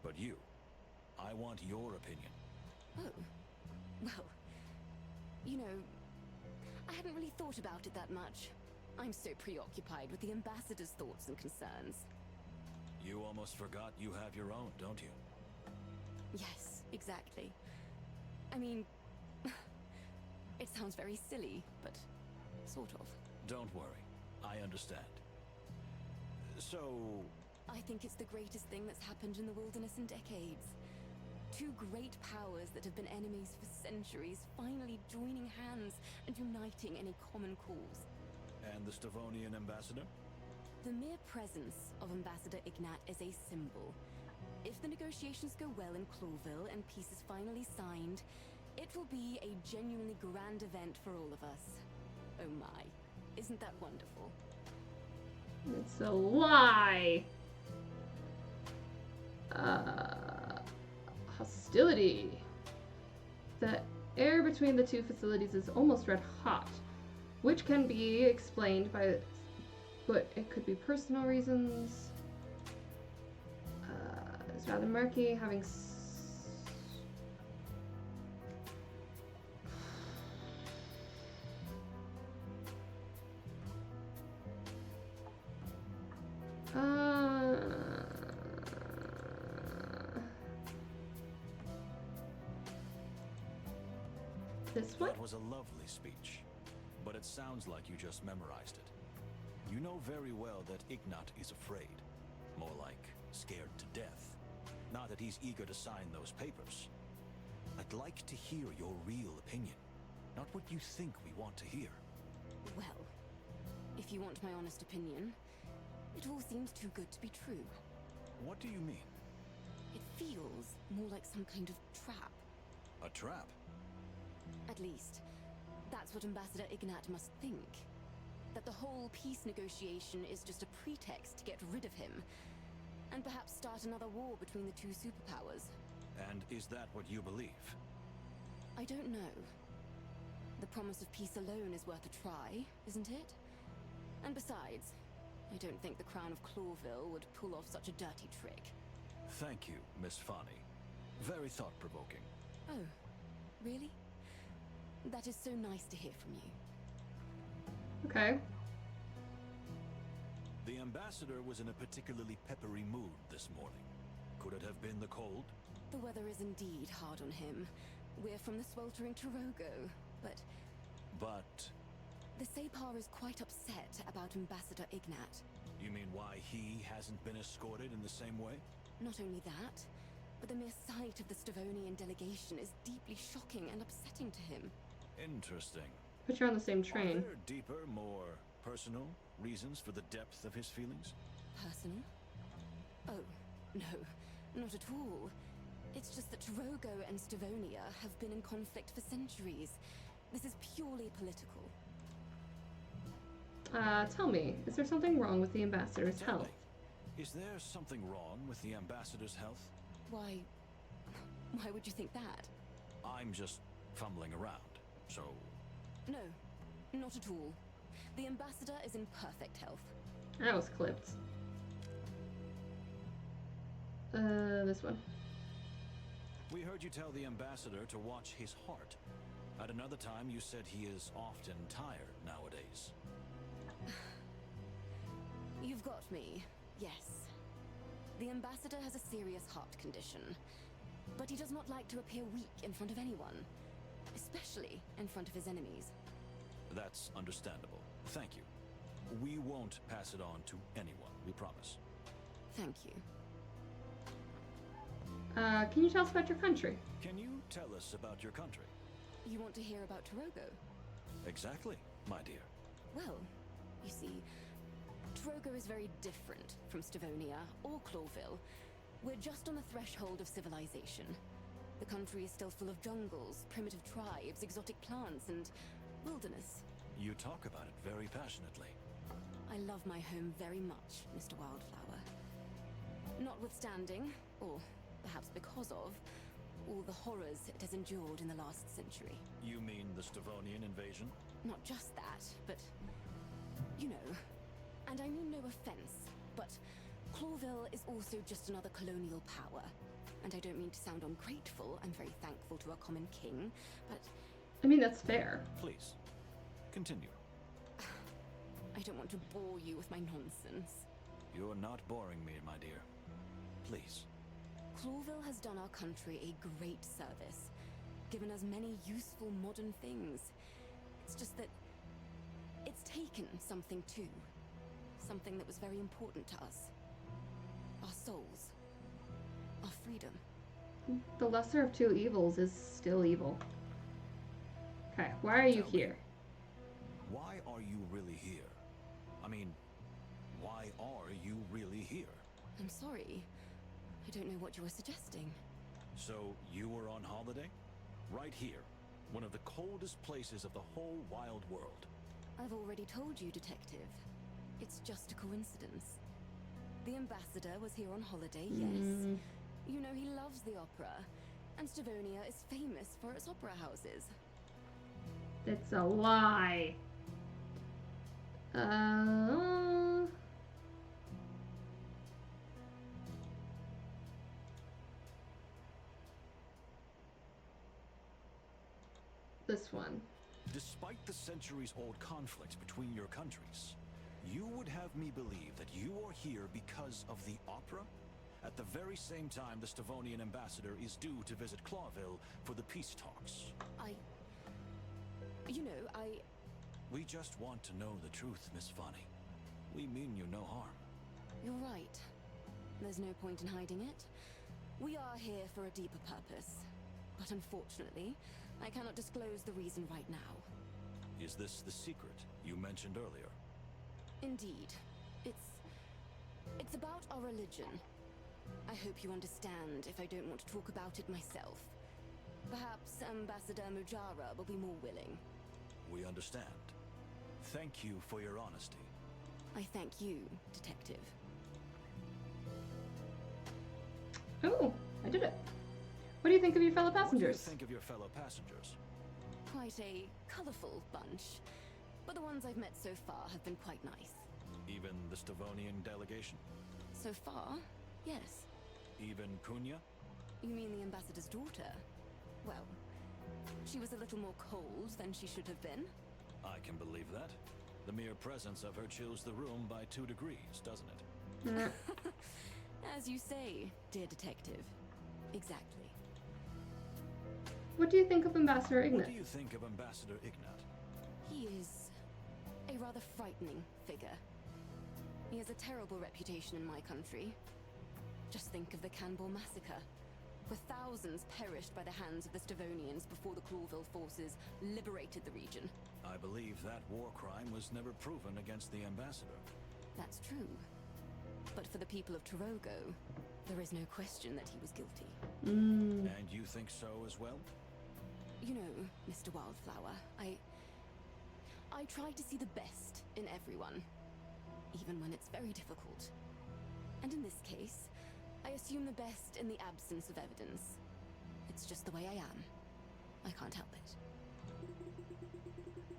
but you. I want your opinion. Oh. Well, you know, I hadn't really thought about it that much. I'm so preoccupied with the ambassador's thoughts and concerns. You almost forgot you have your own, don't you? Yes, exactly. I mean, It sounds very silly, but sort of. Don't worry. I understand. So... I think it's the greatest thing that's happened in the wilderness in decades. Two great powers that have been enemies for centuries finally joining hands and uniting in a common cause. And the Stavonian ambassador? The mere presence of Ambassador Ignat is a symbol. If the negotiations go well in Clawville and peace is finally signed, it will be a genuinely grand event for all of us. Oh my, isn't that wonderful? It's a lie. Hostility. The air between the two facilities is almost red hot, which can be explained by, but it could be personal reasons. It's rather murky, having this one? That was a lovely speech, but it sounds like you just memorized it. You know very well that Ignat is afraid. More like scared to death. Not that he's eager to sign those papers. I'd like to hear your real opinion, not what you think we want to hear. Well, if you want my honest opinion, it all seems too good to be true. What do you mean? It feels more like some kind of trap. A trap? At least, that's what Ambassador Ignat must think. That the whole peace negotiation is just a pretext to get rid of him, and perhaps start another war between the two superpowers. And is that what you believe? I don't know. The promise of peace alone is worth a try, isn't it? And besides, I don't think the Crown of Clawville would pull off such a dirty trick. Thank you, Miss Fani. Very thought-provoking. Oh, really? That is so nice to hear from you. Okay. The ambassador was in a particularly peppery mood this morning. Could it have been the cold? The weather is indeed hard on him. We're from the sweltering Torogo, but... But... The Separ is quite upset about Ambassador Ignat. You mean why he hasn't been escorted in the same way? Not only that, but the mere sight of the Stavonian delegation is deeply shocking and upsetting to him. Interesting. But you're on the same Are train. there deeper, more personal reasons for the depth of his feelings? Personal? Oh, no, not at all. It's just that Torogo and Stavonia have been in conflict for centuries. This is purely political. Tell me, is there something wrong with the ambassador's Tell health? me, is there something wrong with the ambassador's health? Why would you think that? I'm just fumbling around, so... No, not at all. The ambassador is in perfect health. That was clipped. This one. We heard you tell the ambassador to watch his heart. At another time, you said he is often tired nowadays. You've got me, yes. The ambassador has a serious heart condition, but he does not like to appear weak in front of anyone, especially in front of his enemies. That's understandable. Thank you. We won't pass it on to anyone, we promise. Thank you. Can you tell us about your country? Can you tell us about your country? You want to hear about Torogo? Exactly, my dear. Well, you see, Torogo is very different from Stavonia or Clawville. We're just on the threshold of civilization. The country is still full of jungles, primitive tribes, exotic plants, and wilderness. You talk about it very passionately. I love my home very much, Mr. Wildflower. Notwithstanding, or perhaps because of, all the horrors it has endured in the last century. You mean the Stavonian invasion? Not just that, but... you know, and I mean no offense, but Clawville is also just another colonial power. And I don't mean to sound ungrateful, I'm very thankful to our common king, but... I mean, that's fair. Please, continue. I don't want to bore you with my nonsense. You're not boring me, my dear. Please. Clawville has done our country a great service, given us many useful modern things. It's just that it's taken something too. Something that was very important to us. Our souls. Our freedom. The lesser of two evils is still evil. Okay, why are you here? Why are you really here? I mean, why are you really here? I'm sorry. I don't know what you were suggesting. So, you were on holiday? Right here. One of the coldest places of the whole wild world. I've already told you, Detective. It's just a coincidence. The ambassador was here on holiday, yes. You know he loves the opera, and Stavonia is famous for its opera houses. It's a lie. This one. Despite the centuries-old conflicts between your countries, you would have me believe that you are here because of the opera? At the very same time the Stavonian ambassador is due to visit Clawville for the peace talks. We just want to know the truth, Miss Funny. We mean you no harm. You're right. There's no point in hiding it. We are here for a deeper purpose. But unfortunately, I cannot disclose the reason right now. Is this the secret you mentioned earlier? Indeed. It's about our religion. I hope you understand if I don't want to talk about it myself. Perhaps Ambassador Mujara will be more willing. We understand. Thank you for your honesty. I thank you, Detective. Oh, I did it. What do you think of your fellow passengers? What do you think of your fellow passengers? Quite a colorful bunch. But the ones I've met so far have been quite nice. Even the Stavonian delegation? So far, yes. Even Kunya? You mean the ambassador's daughter? Well, she was a little more cold than she should have been. I can believe that. The mere presence of her chills the room by 2 degrees, doesn't it? As you say, dear detective. Exactly. What do you think of Ambassador Ignat? What do you think of Ambassador Ignat? He is a rather frightening figure. He has a terrible reputation in my country. Just think of the Canbor massacre, where thousands perished by the hands of the Stavonians before the Clawville forces liberated the region. I believe that war crime was never proven against the ambassador. That's true. But for the people of Torogo, there is no question that he was guilty. And you think so as well? You know, Mr. Wildflower, I try to see the best in everyone, even when it's very difficult. And in this case, I assume the best in the absence of evidence. It's just the way I am. I can't help it.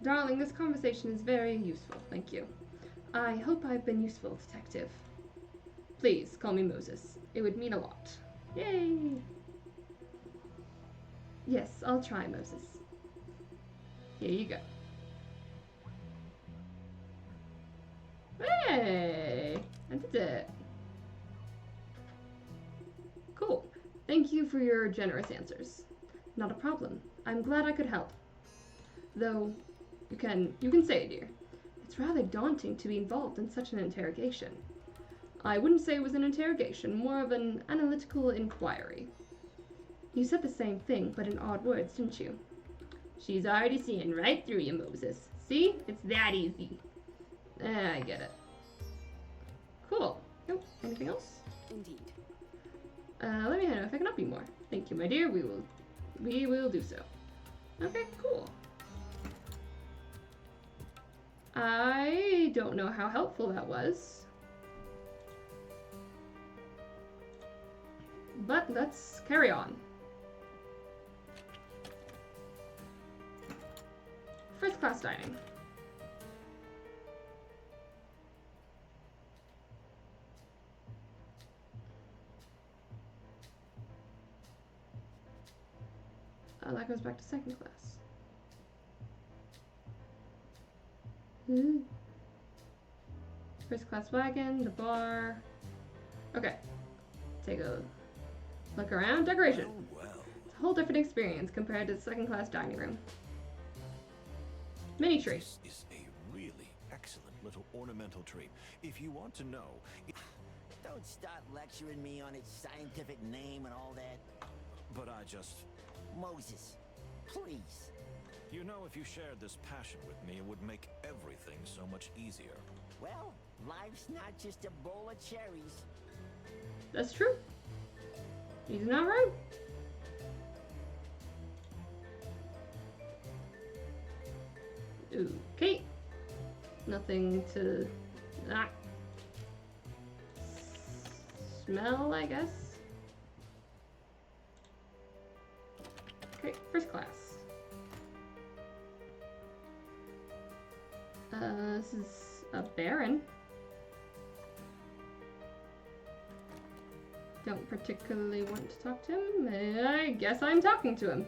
Darling, this conversation is very useful, thank you. I hope I've been useful, Detective. Please, call me Moses. It would mean a lot. Yay! Yes, I'll try, Moses. Here you go. Hey! I did it. Cool. Thank you for your generous answers. Not a problem. I'm glad I could help. Though, you can say, dear, it's rather daunting to be involved in such an interrogation. I wouldn't say it was an interrogation, more of an analytical inquiry. You said the same thing, but in odd words, didn't you? She's already seeing right through you, Moses. See? It's that easy. I get it. Cool. Nope. Anything else? Indeed. Let me know if I can help you more. Thank you, my dear. We will do so. Okay, cool. I don't know how helpful that was. But let's carry on. First class dining. That goes back to second class. First class wagon, the bar. Okay. Take a look around. Decoration. Well, It's a whole different experience compared to the second-class dining room. Mini tree. This is a really excellent little ornamental tree. If you want to know... Don't start lecturing me on its scientific name and all that. But I just... Moses, please. You know, if you shared this passion with me, it would make everything so much easier. Well, life's not just a bowl of cherries. That's true. He's not right. Okay. Nothing to smell, I guess. Okay, first class. This is a baron. Don't particularly want to talk to him. I guess I'm talking to him.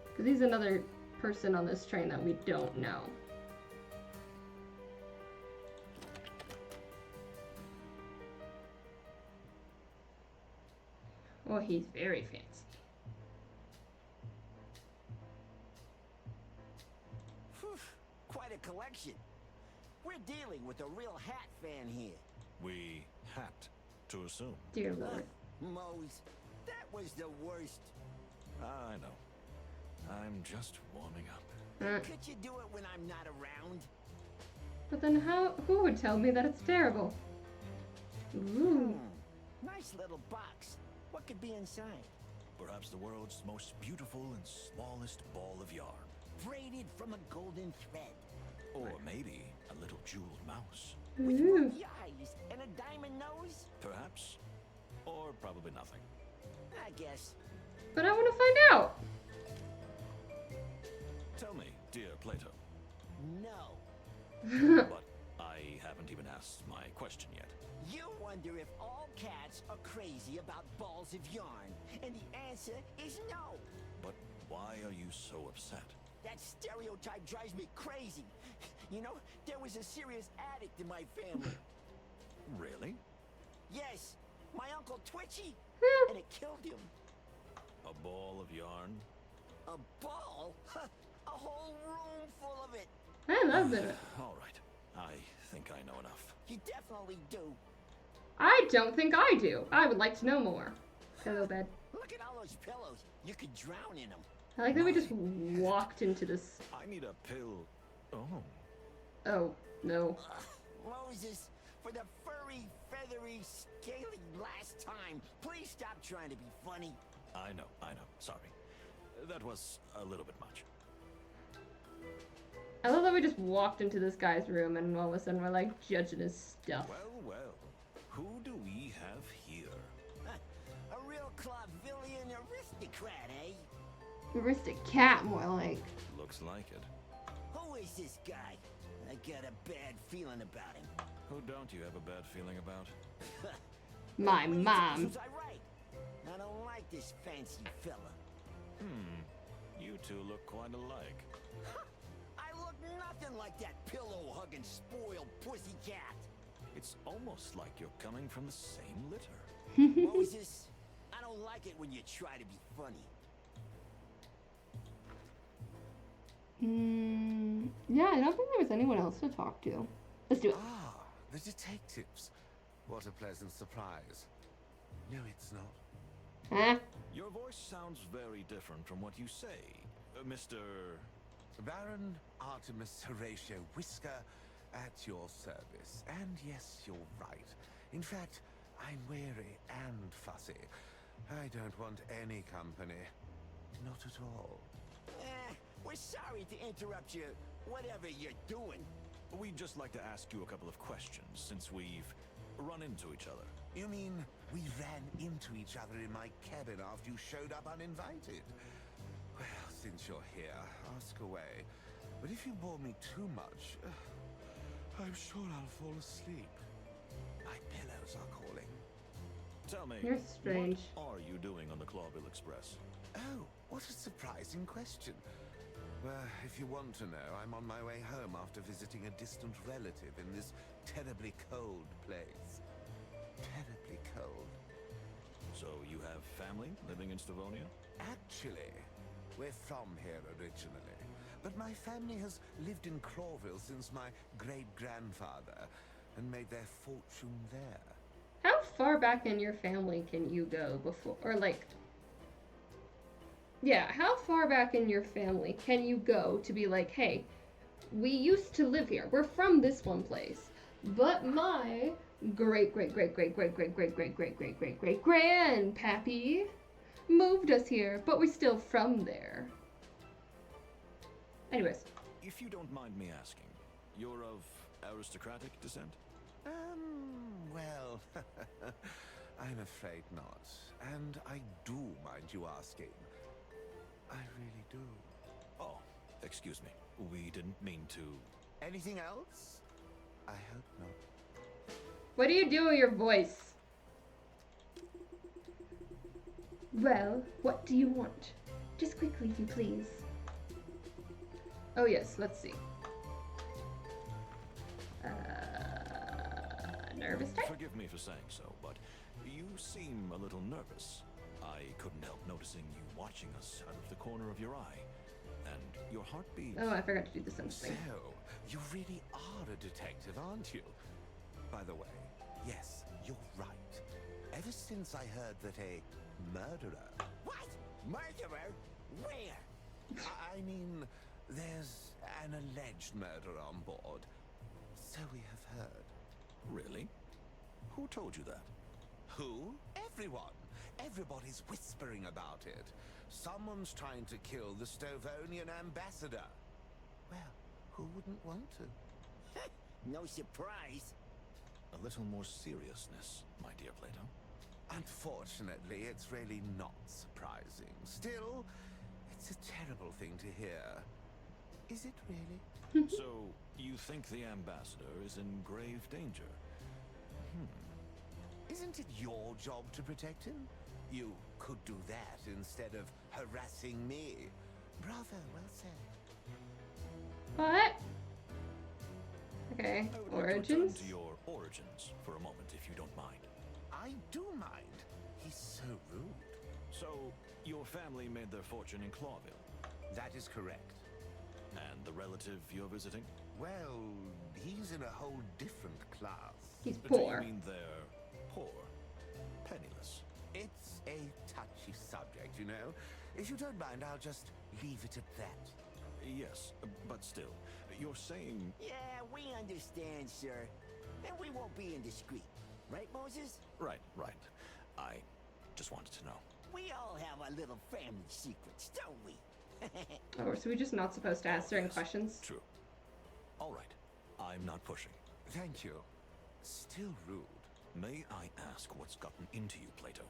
Because he's another person on this train that we don't know. Oh, he's very fancy. Whew, quite a collection. We're dealing with a real hat fan here. We had to assume. Dear Lord. Mose, that was the worst. I know. I'm just warming up. Could you do it when I'm not around? But then who would tell me that it's terrible? Ooh. Nice little box. What could be inside? Perhaps the world's most beautiful and smallest ball of yarn. Braided from a golden thread. Or maybe a little jeweled mouse. With Ooh. ruby eyes and a diamond nose? Perhaps. Or probably nothing. I guess. But I want to find out. Tell me, dear Plato. No. But I haven't even asked my question yet. You wonder if all cats are crazy about balls of yarn, and the answer is no. But why are you so upset? That stereotype drives me crazy. You know, there was a serious addict in my family. Really? Yes, my Uncle Twitchy, and it killed him. A ball of yarn? A ball? A whole room full of it. I love it. All right. I think I know enough. You definitely do. I don't think I do. I would like to know more. Hello, bed. Look at all those pillows. You could drown in them. I like that we just walked into this. I need a pill. Oh. Oh, no. Moses, for the furry, feathery, scaly last time, please stop trying to be funny. I know. Sorry. That was a little bit much. I love that we just walked into this guy's room and all of a sudden we're like judging his stuff. Well. Who do we have here? A real Clawvillian aristocrat, eh? Aristocrat, more like. Looks like it. Who is this guy? I got a bad feeling about him. Who don't you have a bad feeling about? My mom. Was I right? I don't like this fancy fella. You two look quite alike. I look nothing like that pillow-hugging, spoiled pussycat. It's almost like you're coming from the same litter. Moses, I don't like it when you try to be funny. Yeah, I don't think there was anyone else to talk to. Let's do it. Ah, the detectives. What a pleasant surprise. No, it's not. Huh? Your voice sounds very different from what you say, Mr. Baron Artemis Horatio Whisker at your service. And yes, you're right. In fact, I'm wary and fussy. I don't want any company. Not at all. We're sorry to interrupt you, whatever you're doing. We'd just like to ask you a couple of questions since we've run into each other. You mean we ran into each other in my cabin after you showed up uninvited? Well, since you're here, ask away. But if you bore me too much, I'm sure I'll fall asleep. My pillows are calling. Tell me, You're strange. what are you doing on the Clawville Express? Oh, what a surprising question. Well, if you want to know, I'm on my way home after visiting a distant relative in this terribly cold place. terribly cold. So you have family living in Stavonia? Actually, we're from here originally, but my family has lived in Clawville since my great-grandfather and made their fortune there. How far back in your family can you go before, or like, yeah, how far back in your family can you go to be like, hey, we used to live here. We're from this one place, but my great great great great great great great great great great great great grandpappy moved us here, but we're still from there. Anyways, If you don't mind me asking, you're of aristocratic descent? Well, I'm afraid not. And I do mind you asking. I really do. Oh, excuse me. We didn't mean to... Anything else? I hope not. what do you do with your voice? Well, what do you want? Just quickly, if you please. Oh yes, let's see. Nervous type? Forgive me for saying so, but you seem a little nervous. I couldn't help noticing you watching us out of the corner of your eye. And your heartbeat... Oh, I forgot to do the sense So, thing. you really are a detective, aren't you? By the way, yes, you're right. Ever since I heard that a murderer... What? Murderer? Where? I mean, there's an alleged murder on board. So we have heard. Really? Who told you that? Who? Everyone. Everybody's whispering about it. Someone's trying to kill the Stovonian ambassador. Well, who wouldn't want to? No surprise. A little more seriousness, my dear Plato. Unfortunately, it's really not surprising. Still, it's a terrible thing to hear. Is it really? So, you think the ambassador is in grave danger? Isn't it your job to protect him? You could do that instead of harassing me. Bravo, well said. What? Okay, I would like to return origins? to your origins for a moment, if you don't mind. I do mind. He's so rude. So, your family made their fortune in Clawville, That is correct. and the relative you're visiting? Well, he's in a whole different class. He's Do poor. you mean they're poor? Penniless? It's a touchy subject, you know. If you don't mind, I'll just leave it at that. Yes, but still, you're saying... Yeah, we understand, sir. And we won't be indiscreet. Right, Moses? Right. I just wanted to know. We all have our little family secrets, don't we? Oh, so we're just not supposed to ask certain Yes, questions? True. All right, I'm not pushing. Thank you. Still rude. May I ask what's gotten into you, Plato?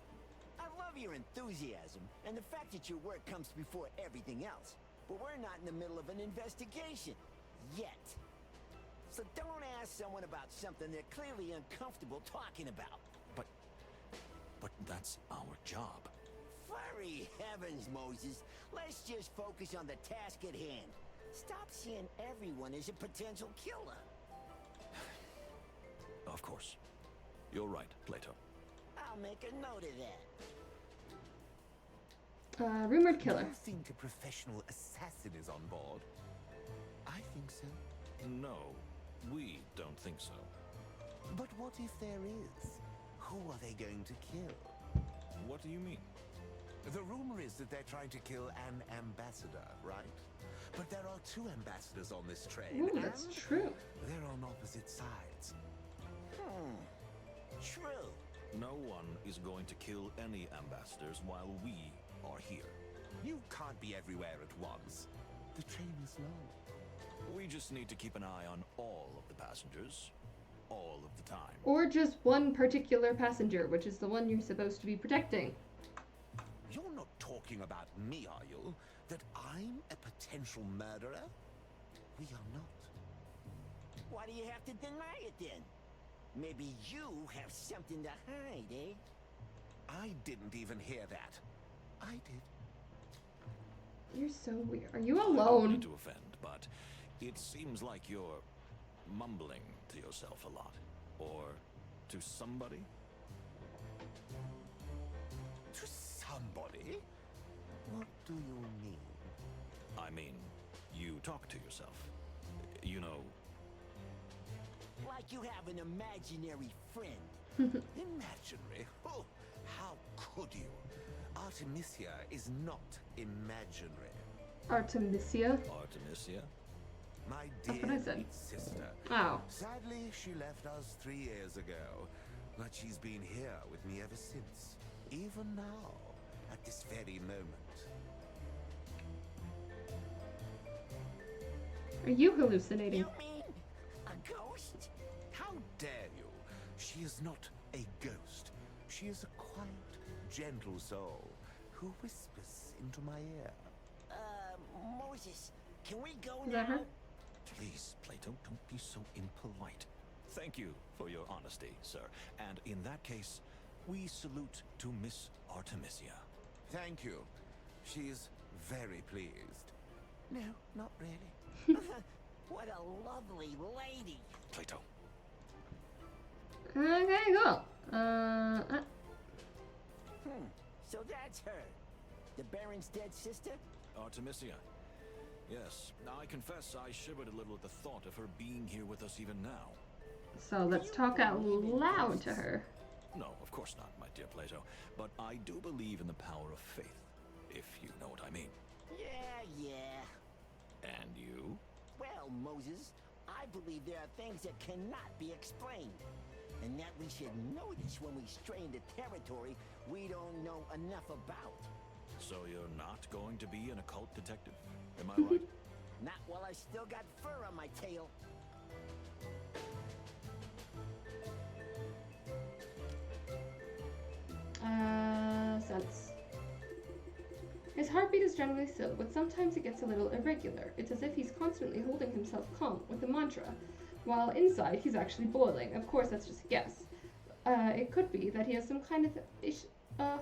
I love your enthusiasm and the fact that your work comes before everything else. But we're not in the middle of an investigation. Yet. So don't ask someone about something they're clearly uncomfortable talking about. But that's our job. Furry heavens, Moses. Let's just focus on the task at hand. Stop seeing everyone as a potential killer. Of course. You're right, Plato. I'll make a note of that. Rumored killer. Do you think a professional assassin is on board? I think so. No, we don't think so. But what if there is? Who are they going to kill? What do you mean? The rumor is that they're trying to kill an ambassador, right? But there are two ambassadors on this train, Ooh, and that's true. they're on opposite sides. True. No one is going to kill any ambassadors while we are here. You can't be everywhere at once. The train is long. We just need to keep an eye on all of the passengers, all of the time. Or just one particular passenger, which is the one you're supposed to be protecting. You're not talking about me, are you? That I'm a potential murderer? We are not. Why do you have to deny it then? Maybe you have something to hide, eh? I didn't even hear that. I did. You're so weird. Are you I don't alone? mean to offend, but it seems like you're mumbling to yourself a lot. Or to somebody. Somebody? What do you mean? I mean, you talk to yourself. You know, Like you have an imaginary friend. Imaginary? Oh, how could you? Artemisia is not imaginary. Artemisia? Artemisia? My That's dear what I said. sweet sister. Oh. Sadly, she left us 3 years ago, but she's been here with me ever since. Even now, at this very moment. Are you hallucinating? You mean a ghost? How dare you? She is not a ghost. She is a quiet, gentle soul who whispers into my ear. Moses, can we go Is now? that her? Please, Plato, don't be so impolite. Thank you for your honesty, sir. And in that case, we salute to Miss Artemisia. Thank you. She's very pleased. No, not really. What a lovely lady. Plato. Okay, cool. So that's her. The Baron's dead sister? Artemisia. Yes, I confess I shivered a little at the thought of her being here with us even now. So let's talk out loud to her. No, of course not, my dear Plato. But I do believe in the power of faith, if you know what I mean. Yeah. And you? Well, Moses, I believe there are things that cannot be explained. And that we should notice when we stray into territory we don't know enough about. So you're not going to be an occult detective, am I right? Not while I still got fur on my tail. Sense. His heartbeat is generally still, but sometimes it gets a little irregular. It's as if he's constantly holding himself calm with a mantra, while inside he's actually boiling. Of course, that's just a guess. It could be that he has some kind of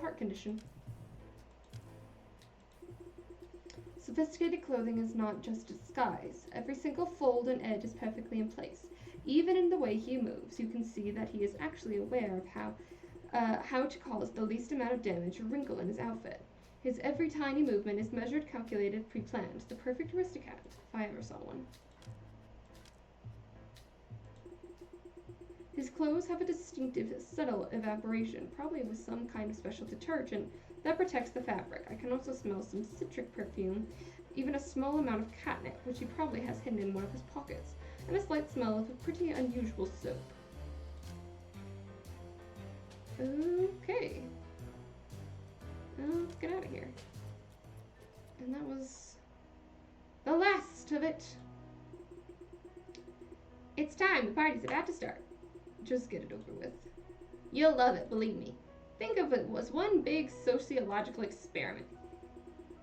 heart condition. Sophisticated clothing is not just disguise. Every single fold and edge is perfectly in place. Even in the way he moves, you can see that he is actually aware of how to cause the least amount of damage or wrinkle in his outfit. His every tiny movement is measured, calculated, pre-planned. The perfect aristocrat, if I ever saw one. His clothes have a distinctive, subtle evaporation, probably with some kind of special detergent that protects the fabric. I can also smell some citric perfume, even a small amount of catnip, which he probably has hidden in one of his pockets, and a slight smell of a pretty unusual soap. Okay. Let's get out of here. And that was the last of it. It's time. The party's about to start. Just get it over with. You'll love it, believe me. Think of it as one big sociological experiment.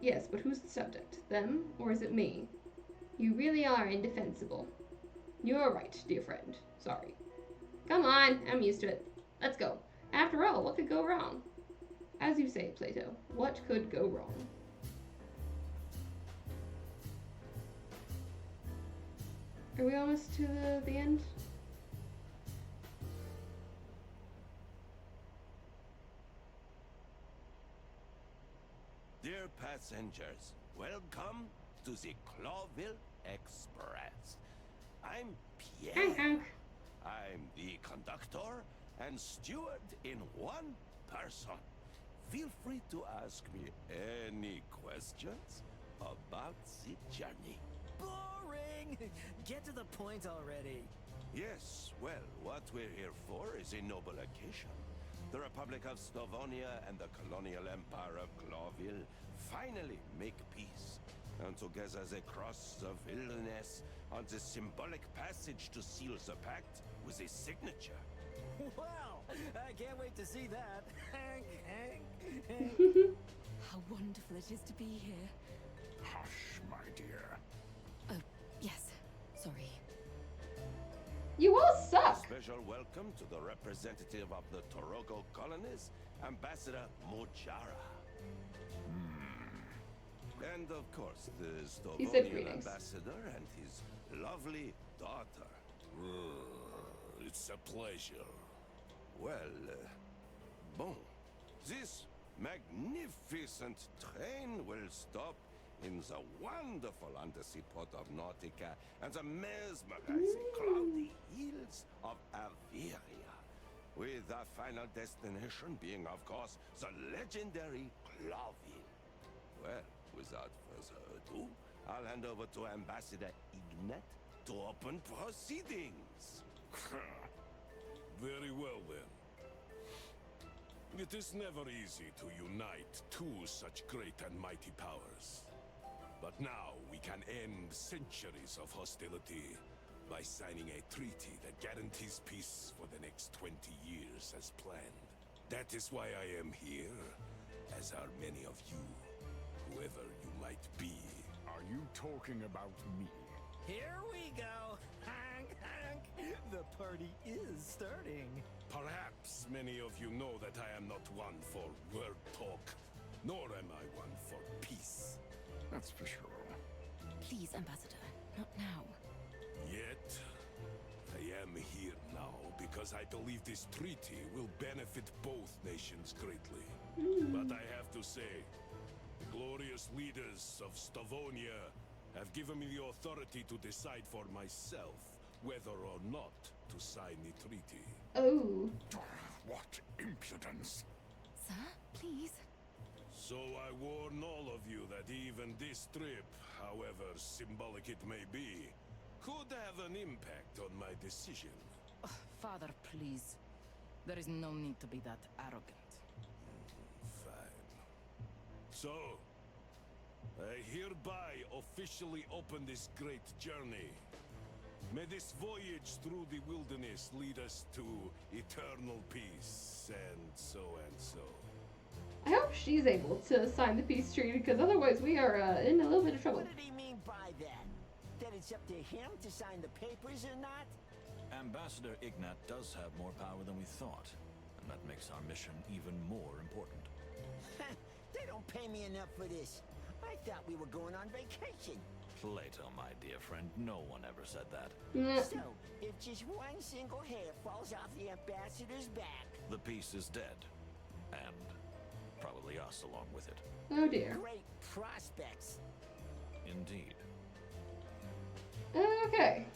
Yes, but who's the subject? Them, or is it me? You really are indefensible. You're right, dear friend. Sorry. Come on, I'm used to it. Let's go. After all, what could go wrong? As you say, Plato, what could go wrong? Are we almost to the end? Dear passengers, welcome to the Clawville Express. I'm Pierre. Honk. I'm the conductor and steward in one person. Feel free to ask me any questions about the journey. Boring! Get to the point already. Yes, well, what we're here for is a noble occasion. The Republic of Slavonia and the colonial empire of Clawville finally make peace. And together they cross the wilderness on the symbolic passage to seal the pact with a signature. Wow! I can't wait to see that. How wonderful it is to be here. Hush, my dear. Oh, yes. Sorry. You all suck! Special welcome to the representative of the Torogo colonies, Ambassador Mojara. And of course, the He said Slavonian greetings. ambassador and his lovely daughter. It's a pleasure. Well, bon. This magnificent train will stop in the wonderful undersea port of Nautica and the mesmerizing cloudy hills of Averia, with the final destination being, of course, the legendary Clawville. Well, without further ado, I'll hand over to Ambassador Ignat to open proceedings. Very well, then. It is never easy to unite two such great and mighty powers. But now we can end centuries of hostility by signing a treaty that guarantees peace for the next 20 years as planned. That is why I am here, as are many of you, whoever you might be. Are you talking about me? Here we go. Hank, Hank. The party is starting. Perhaps many of you know that I am not one for word talk, nor am I one for peace. That's for sure. Please, Ambassador, not now. Yet, I am here now because I believe this treaty will benefit both nations greatly. But I have to say, the glorious leaders of Stavonia have given me the authority to decide for myself whether or not to sign the treaty. Oh. What impudence! Sir, please. So I warn all of you that even this trip, however symbolic it may be, could have an impact on my decision. Father, please. There is no need to be that arrogant. Fine. So, I hereby officially open this great journey. May this voyage through the wilderness lead us to eternal peace, and so and so. I hope she's able to sign the peace treaty, because otherwise we are in a little bit of trouble. What did he mean by that? That it's up to him to sign the papers or not? Ambassador Ignat does have more power than we thought, and that makes our mission even more important. They don't pay me enough for this. I thought we were going on vacation. Plato, my dear friend, no one ever said that. So, if just one single hair falls off the ambassador's back... The peace is dead, and probably us along with it. Oh dear. Great prospects. Indeed. Okay.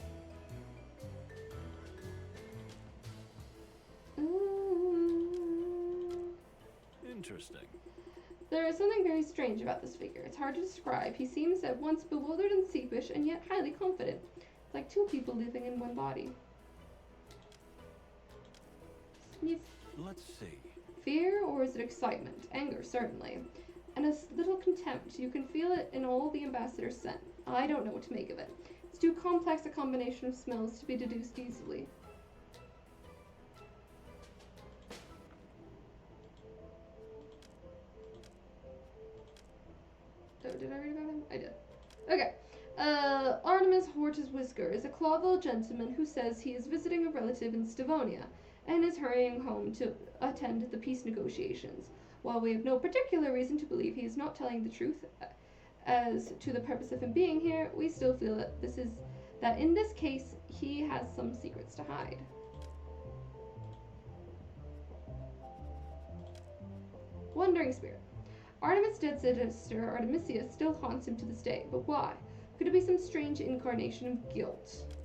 Interesting. There is something very strange about this figure. It's hard to describe. He seems at once bewildered and sheepish, and yet highly confident. It's like two people living in one body. Let's see. Fear, or is it excitement? Anger, certainly. And a little contempt. You can feel it in all the ambassador's scent. I don't know what to make of it. It's too complex a combination of smells to be deduced easily. Oh, did I read about him? I did. Okay. Artemis Hortus Whisker is a Clawville gentleman who says he is visiting a relative in Stavonia and is hurrying home to attend the peace negotiations. While we have no particular reason to believe he is not telling the truth as to the purpose of him being here, we still feel that in this case he has some secrets to hide. Wandering Spirit. Artemis' dead sister, Artemisia, still haunts him to this day, but why? Could it be some strange incarnation of guilt?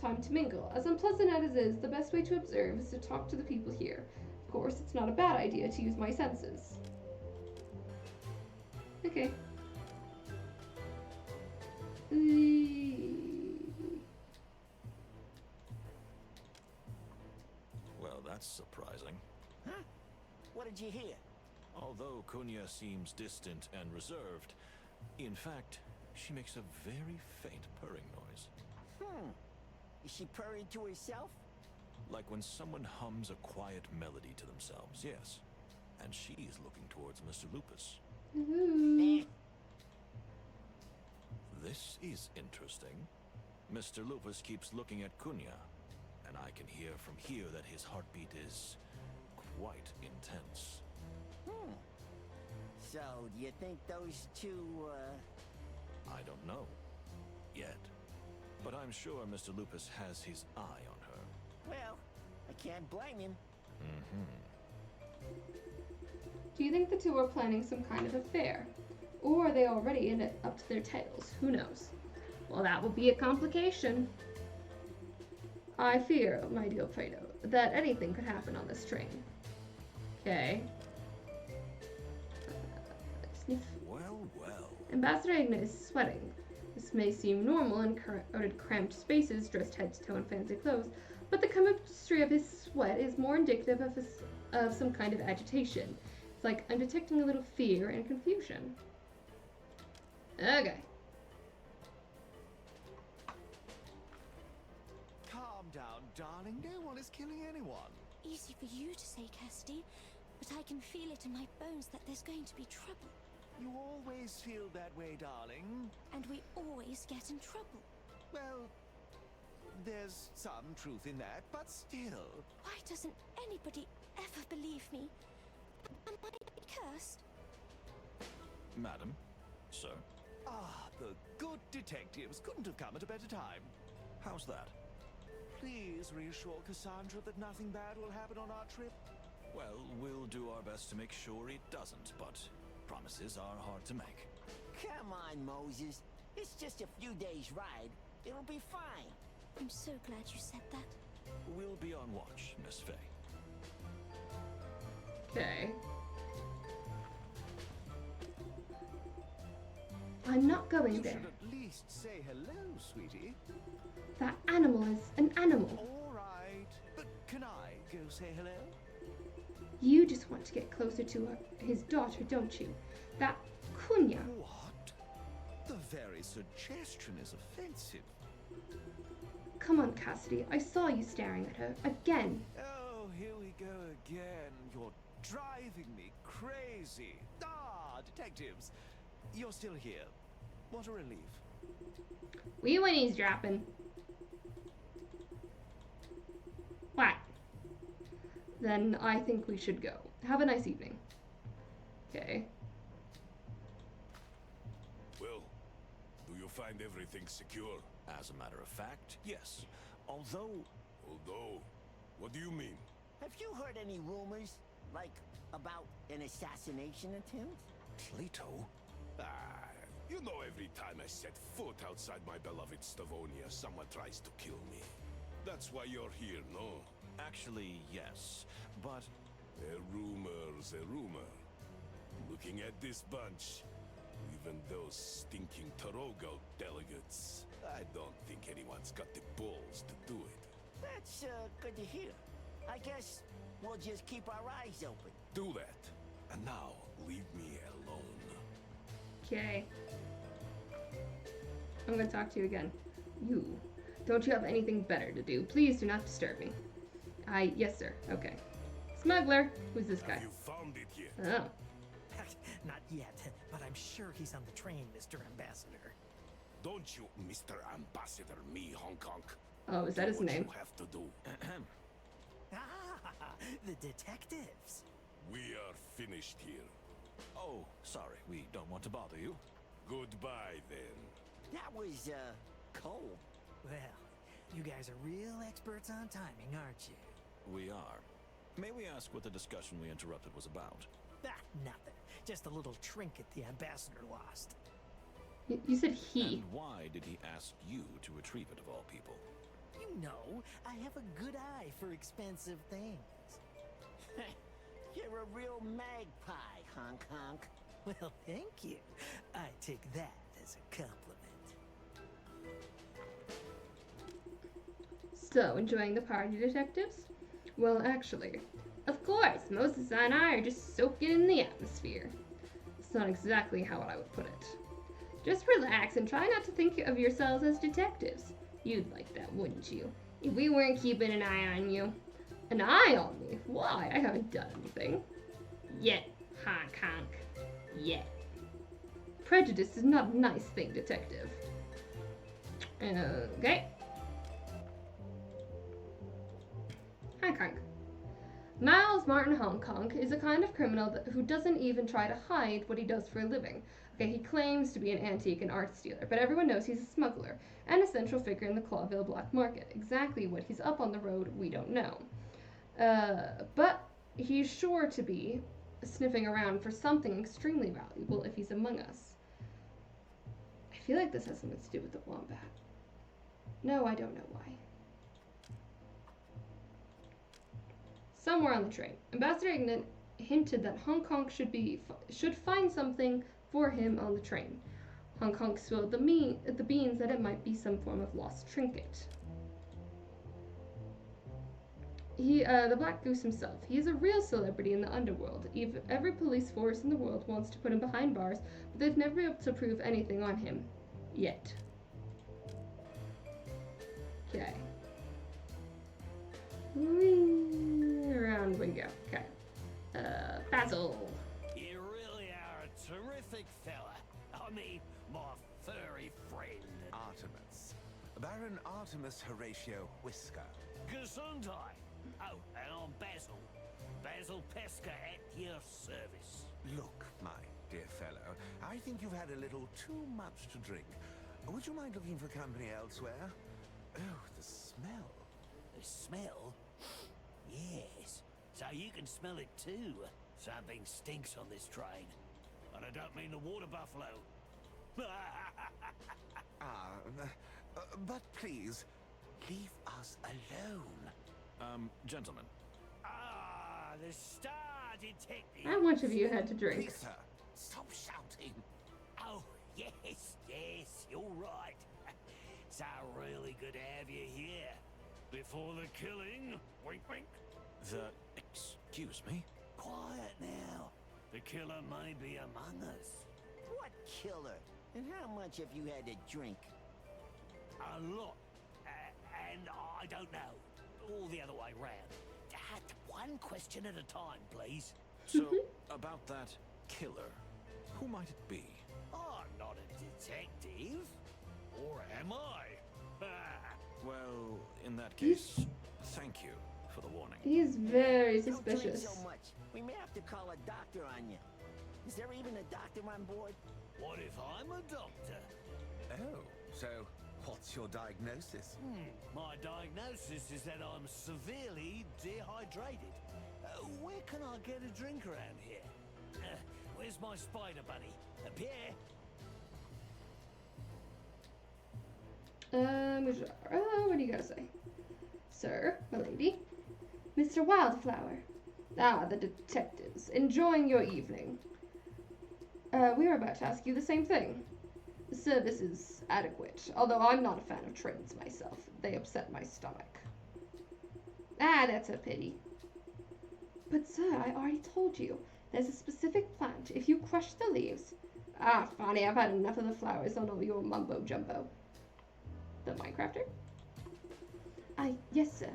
Time to mingle. As unpleasant as it is, the best way to observe is to talk to the people here. Of course, it's not a bad idea to use my senses. Okay. Well, that's surprising. Huh? What did you hear? Although Kunya seems distant and reserved, in fact, she makes a very faint purring noise. Is she purring to herself? Like when someone hums a quiet melody to themselves, yes. And she's looking towards Mr. Lupus. Ooh. This is interesting. Mr. Lupus keeps looking at Kunya, and I can hear from here that his heartbeat is quite intense. So, do you think those two, I don't know. Yet. But I'm sure Mr. Lupus has his eye on her. well, I can't blame him. Do you think the two are planning some kind of affair? Or are they already in it up to their tails? Who knows? Well, that will be a complication. I fear, my dear Fredo, that anything could happen on this train. Okay. Sniff. Well, well. Ambassador Igna is sweating. This may seem normal in crowded, cramped spaces, dressed head to toe in fancy clothes, but the chemistry of his sweat is more indicative of some kind of agitation. It's like I'm detecting a little fear and confusion. Okay. Calm down, darling. No one is killing anyone. Easy for you to say, Cassidy, but I can feel it in my bones that there's going to be trouble. You always feel that way, darling. And we always get in trouble. Well, there's some truth in that, but still. Why doesn't anybody ever believe me? Am I cursed? Madam, sir, Ah, the good detectives couldn't have come at a better time. how's that? Please reassure Cassandra that nothing bad will happen on our trip. Well, we'll do our best to make sure it doesn't, but promises are hard to make. Come on, Moses. It's just a few days' ride. It'll be fine. I'm so glad you said that. We'll be on watch, Miss Faye. Okay. I'm not going You there. should at least say hello, sweetie. That animal is an animal. All right, but can I go say hello? You just want to get closer to his daughter, don't you? That Kunya. What? The very suggestion is offensive. Come on, Cassidy. I saw you staring at her. Again. Oh, here we go again. You're driving me crazy. Ah, detectives. You're still here. What a relief. We went eavesdropping. What? Then I think we should go. Have a nice evening. Okay. Well, do you find everything secure? As a matter of fact, yes. Although, What do you mean? Have you heard any rumors? Like, about an assassination attempt? Plato? Ah, you know every time I set foot outside my beloved Stavonia, someone tries to kill me. That's why you're here, no? Actually, yes. But A rumor's a rumor. Looking at this bunch, even those stinking Torogo delegates, I don't think anyone's got the balls to do it. That's, good to hear. I guess we'll just keep our eyes open. Do that. And now, leave me alone. Okay. I'm gonna talk to you again. You. Don't you have anything better to do? Please do not disturb me. Yes, sir. Okay. Smuggler. Who's this guy? Have you found it yet? Oh. Not yet, but I'm sure he's on the train, Mr. Ambassador. Don't you, Mr. Ambassador, me, Hong Kong. Oh, is that his Do what name? you have to do. Ah, the detectives. We are finished here. oh, sorry, we don't want to bother you. Goodbye, then. That was, cold. Well, you guys are real experts on timing, aren't you? We are. May we ask what the discussion we interrupted was about? Ah, nothing. Just a little trinket the ambassador lost. You said he. And why did he ask you to retrieve it of all people? You know, I have a good eye for expensive things. You're a real magpie, honk honk. Well, thank you. I take that as a compliment. So, enjoying the party, detectives? Well, actually, of course, Moses and I are just soaking in the atmosphere. It's not exactly how I would put it. Just relax and try not to think of yourselves as detectives. You'd like that, wouldn't you? If we weren't keeping an eye on you. An eye on me? Why? I haven't done anything. Yet, honk honk. Yet. Prejudice is not a nice thing, detective. Okay. Hong Kong. Miles Martin Hong Kong is a kind of criminal who doesn't even try to hide what he does for a living. Okay, he claims to be an antique and art stealer, but everyone knows he's a smuggler and a central figure in the Clawville black market. Exactly what he's up on the road, we don't know. But he's sure to be sniffing around for something extremely valuable if he's among us. I feel like this has something to do with the wombat. No, I don't know why. Somewhere on the train, Ambassador Ignat hinted that Hong Kong should find something for him on the train. Hong Kong spilled the beans that it might be some form of lost trinket. The Black Goose himself. He is a real celebrity in the underworld. Every police force in the world wants to put him behind bars, but they've never been able to prove anything on him. Yet. Okay. Around we go. Okay. Basil. You really are a terrific fella. I mean, my furry friend. Artemis. Baron Artemis Horatio Whisker. Gesundheit. Oh, and I'm Basil. Basil Pesca at your service. Look, my dear fellow, I think you've had a little too much to drink. Would you mind looking for company elsewhere? Oh, the smell. The smell? Yes. So you can smell it too. Something stinks on this train. And I don't mean the water buffalo. But please, leave us alone. Gentlemen. Ah, the Star Detective. How much of you had to drink? Please, sir, stop shouting. Oh, yes, you're right. It's really good to have you here. Before the killing, wink wink. Excuse me? Quiet now. The killer may be among us. What killer? And how much have you had to drink? A lot. And I don't know. All the other way round. One question at a time, please. So, about that killer, who might it be? I'm not a detective. Or am I? Well, in that case, thank you for the warning. He's very Don't drink suspicious. so much. We may have to call a doctor on you. Is there even a doctor on board? What if I'm a doctor? Oh, so what's your diagnosis? My diagnosis is that I'm severely dehydrated. Where can I get a drink around here? Where's my spider bunny? Pierre? What do you gotta say? Sir, milady. Mr. Wildflower. Ah, the detectives. Enjoying your evening. We were about to ask you the same thing. The service is adequate, although I'm not a fan of trains myself. They upset my stomach. Ah, that's a pity. But sir, I already told you. There's a specific plant. If you crush the leaves... Ah, Fonny, I've had enough of the flowers on all your mumbo-jumbo. The Minecrafter? Yes, sir.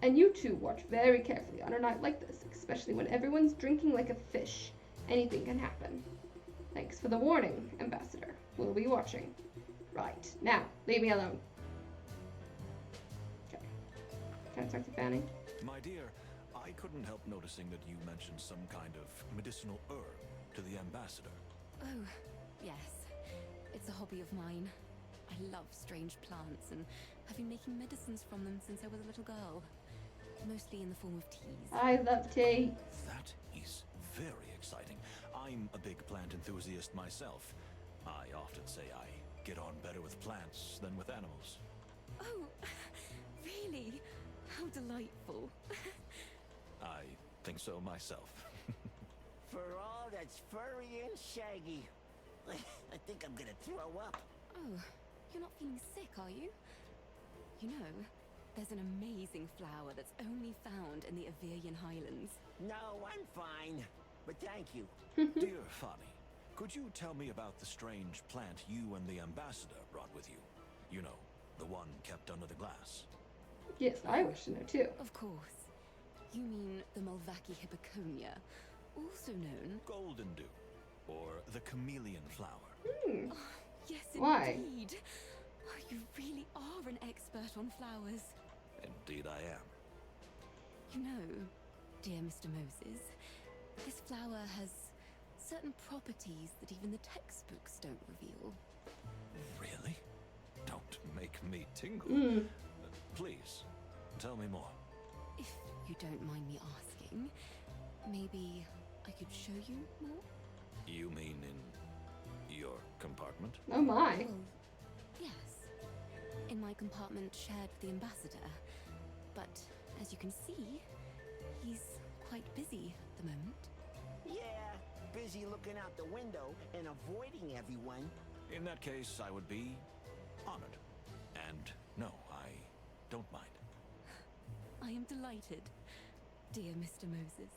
And you two watch very carefully on a night like this, especially when everyone's drinking like a fish. Anything can happen. Thanks for the warning, Ambassador. We'll be watching. Right. Now, leave me alone. Okay. Can I talk to Fanny? My dear, I couldn't help noticing that you mentioned some kind of medicinal herb to the ambassador. Oh, yes. It's a hobby of mine. I love strange plants, and I've been making medicines from them since I was a little girl. Mostly in the form of teas. I love tea. That is very exciting. I'm a big plant enthusiast myself. I often say I get on better with plants than with animals. Oh, really? How delightful. I think so myself. For all that's furry and shaggy. I think I'm gonna throw up. Oh, you're not feeling sick, are you? You know, there's an amazing flower that's only found in the Averian Highlands. No, I'm fine. But thank you. Dear Fanny, could you tell me about the strange plant you and the ambassador brought with you? You know, the one kept under the glass. Yes, I wish to know too. Of course. You mean the Malvaki hippoconia, also known... Golden dew, or the chameleon flower. Hmm. Oh, yes, Why? indeed. Oh, you really are an expert on flowers. Indeed I am. You know, dear Mr. Moses, this flower has certain properties that even the textbooks don't reveal. Really? Don't make me tingle. Please, tell me more. If you don't mind me asking, maybe I could show you more? You mean in your compartment? Oh my. Well, yes. In my compartment shared with the ambassador. But as you can see, he's quite busy at the moment. Yeah, busy looking out the window and avoiding everyone. In that case, I would be honored. And no, I don't mind. I am delighted, dear Mr. Moses.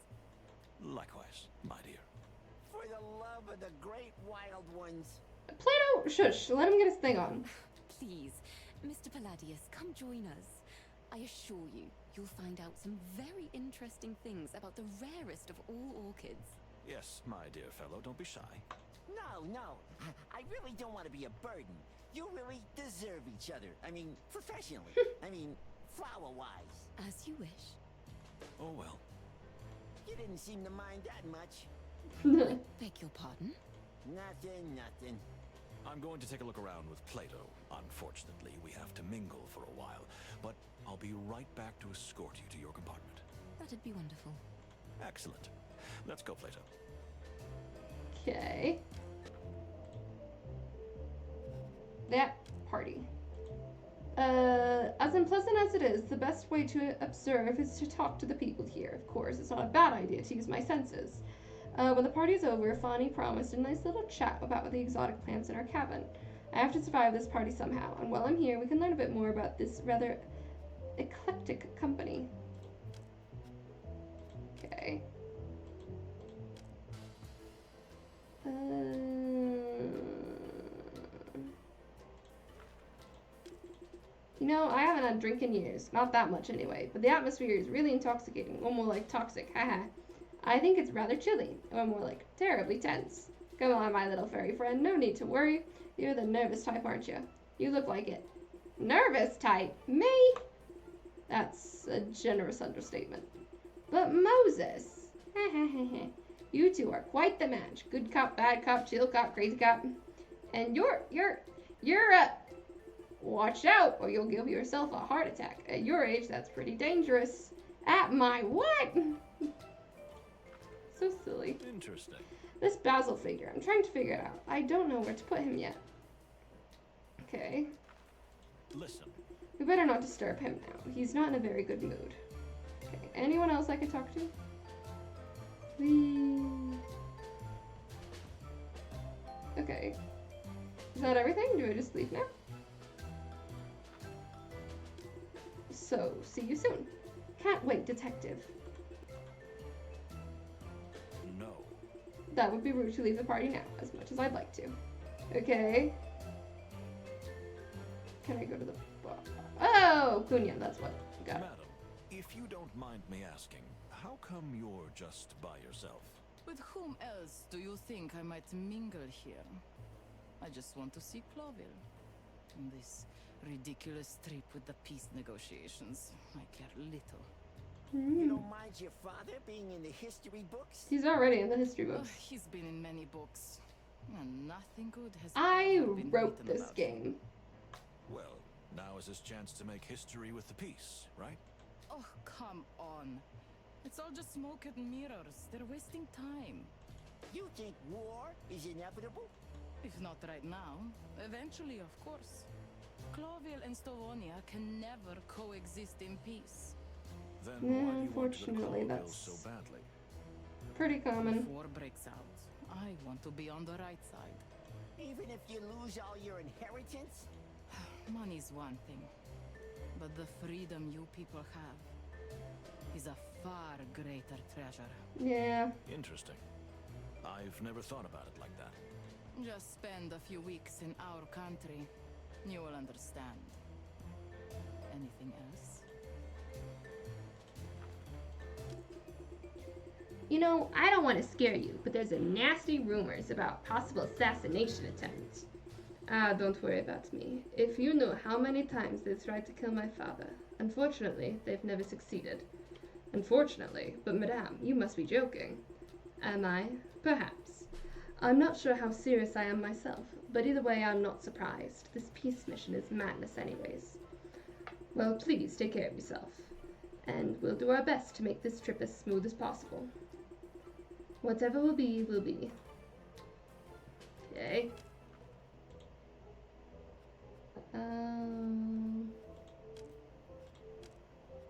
Likewise, my dear. For the love of the great wild ones. Plato, shush, let him get his thing on. Please, Mr. Palladius, come join us. I assure you, you'll find out some very interesting things about the rarest of all orchids. Yes, my dear fellow, don't be shy. No. I really don't want to be a burden. You really deserve each other. I mean, professionally. I mean, flower-wise. As you wish. Oh well. You didn't seem to mind that much. Beg your pardon? Nothing. I'm going to take a look around with Plato. Unfortunately, we have to mingle for a while, but I'll be right back to escort you to your compartment. That'd be wonderful. Excellent. Let's go, Plato. Okay. That party. As unpleasant as it is, the best way to observe is to talk to the people here. Of course, it's not a bad idea to use my senses. When the party's over, Fani promised a nice little chat about the exotic plants in our cabin. I have to survive this party somehow, and while I'm here, we can learn a bit more about this rather eclectic company. Okay. You know, I haven't had a drink in years. Not that much anyway, but the atmosphere is really intoxicating, or more like toxic, haha. I think it's rather chilly, or more like terribly tense. Come on, my little furry friend, no need to worry. You're the nervous type, aren't you? You look like it. Nervous type? Me? That's a generous understatement. But Moses, you two are quite the match. Good cop, bad cop, chill cop, crazy cop. And you're watch out or you'll give yourself a heart attack. At your age, that's pretty dangerous. At my what? So silly. Interesting. This Basil figure, I'm trying to figure it out. I don't know where to put him yet. Okay. Listen. We better not disturb him now. He's not in a very good mood. Okay, anyone else I could talk to? Please. Okay. Is that everything? Do I just leave now? So, see you soon. Can't wait, detective. No. That would be rude to leave the party now, as much as I'd like to. Okay. Can I go to the bar? Oh, Cunha, that's what. Got it. Madam, if you don't mind me asking, how come you're just by yourself? With whom else do you think I might mingle here? I just want to see Clawville. And this ridiculous trip with the peace negotiations, I care little. You don't mind your father being in the history books? He's already in the history Oh, books. he's been in many books, and nothing good has I ever been wrote written this about game. Well, now is his chance to make history with the peace, right? Oh, come on. It's all just smoke and mirrors. They're wasting time. You think war is inevitable? If not right now, eventually, of course. Clawville and Stavonia can never coexist in peace. Then Yeah, why do you want to unfortunately, go to Clawville that's so badly? pretty common. If war breaks out, I want to be on the right side. Even if you lose all your inheritance? Money's one thing, but the freedom you people have is a far greater treasure. Yeah. Interesting. I've never thought about it like that. Just spend a few weeks in our country. You will understand. Anything else? You know, I don't want to scare you, but there's a nasty rumors about possible assassination attempt. Ah, don't worry about me. If you knew how many times they tried to kill my father. Unfortunately, they've never succeeded. Unfortunately, but madame, you must be joking. Am I? Perhaps. I'm not sure how serious I am myself, but either way I'm not surprised. This peace mission is madness anyways. Well, please take care of yourself, and we'll do our best to make this trip as smooth as possible. Whatever will be, will be. Okay.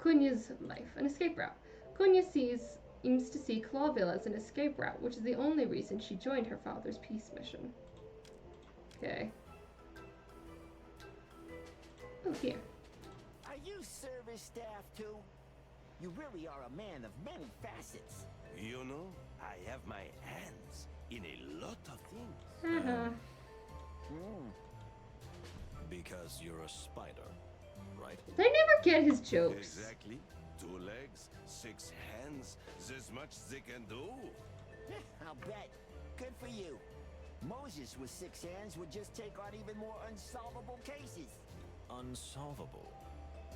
Cunya's life, an escape route. Cunya seems to see Clawville as an escape route, which is the only reason she joined her father's peace mission. Okay. Oh, here. Are you service staff too? You really are a man of many facets. You know, I have my hands in a lot of things. Uh-huh. Because you're a spider, right? I never get his jokes. Exactly. 2 legs, 6 hands. This much they can do. I'll bet. Good for you. Moses with 6 hands would just take on even more unsolvable cases. Unsolvable?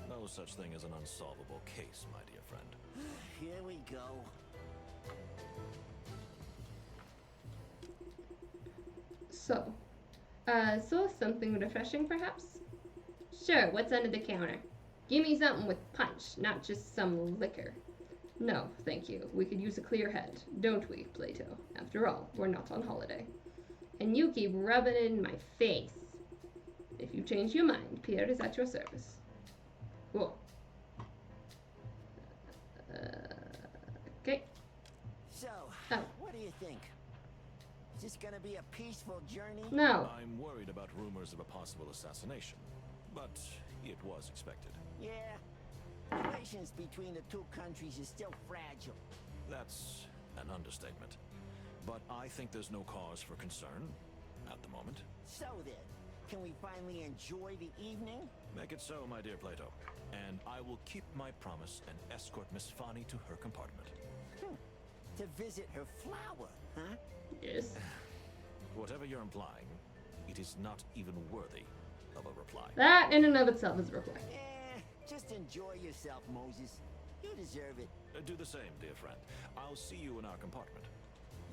No such thing as an unsolvable case, my dear friend. Here we go. So, something refreshing perhaps? Sure, what's under the counter? Give me something with punch, not just some liquor. No, thank you. We could use a clear head, don't we, Plato? After all, we're not on holiday. And you keep rubbing it in my face. If you change your mind, Pierre is at your service. Cool. Okay. So, what do you think? Is this gonna be a peaceful journey? No. I'm worried about rumors of a possible assassination, but it was expected. Yeah. Relations between the 2 countries is still fragile. That's an understatement. But I think there's no cause for concern at the moment. So then, can we finally enjoy the evening? Make it so, my dear Plato. And I will keep my promise and escort Miss Fani to her compartment. To visit her flower, huh? Yes. Whatever you're implying, it is not even worthy of a reply. That in and of itself is a reply. Just enjoy yourself, Moses. You deserve it. Do the same, dear friend. I'll see you in our compartment.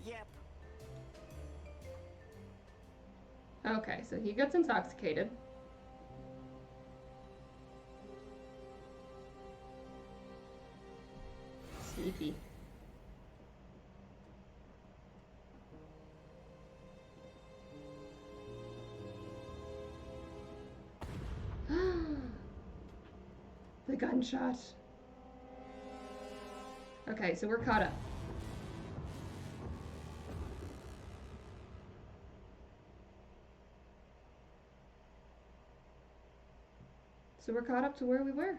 Yep. Okay, so he gets intoxicated. Sneaky. The gunshot. Okay, so we're caught up. So we're caught up to where we were.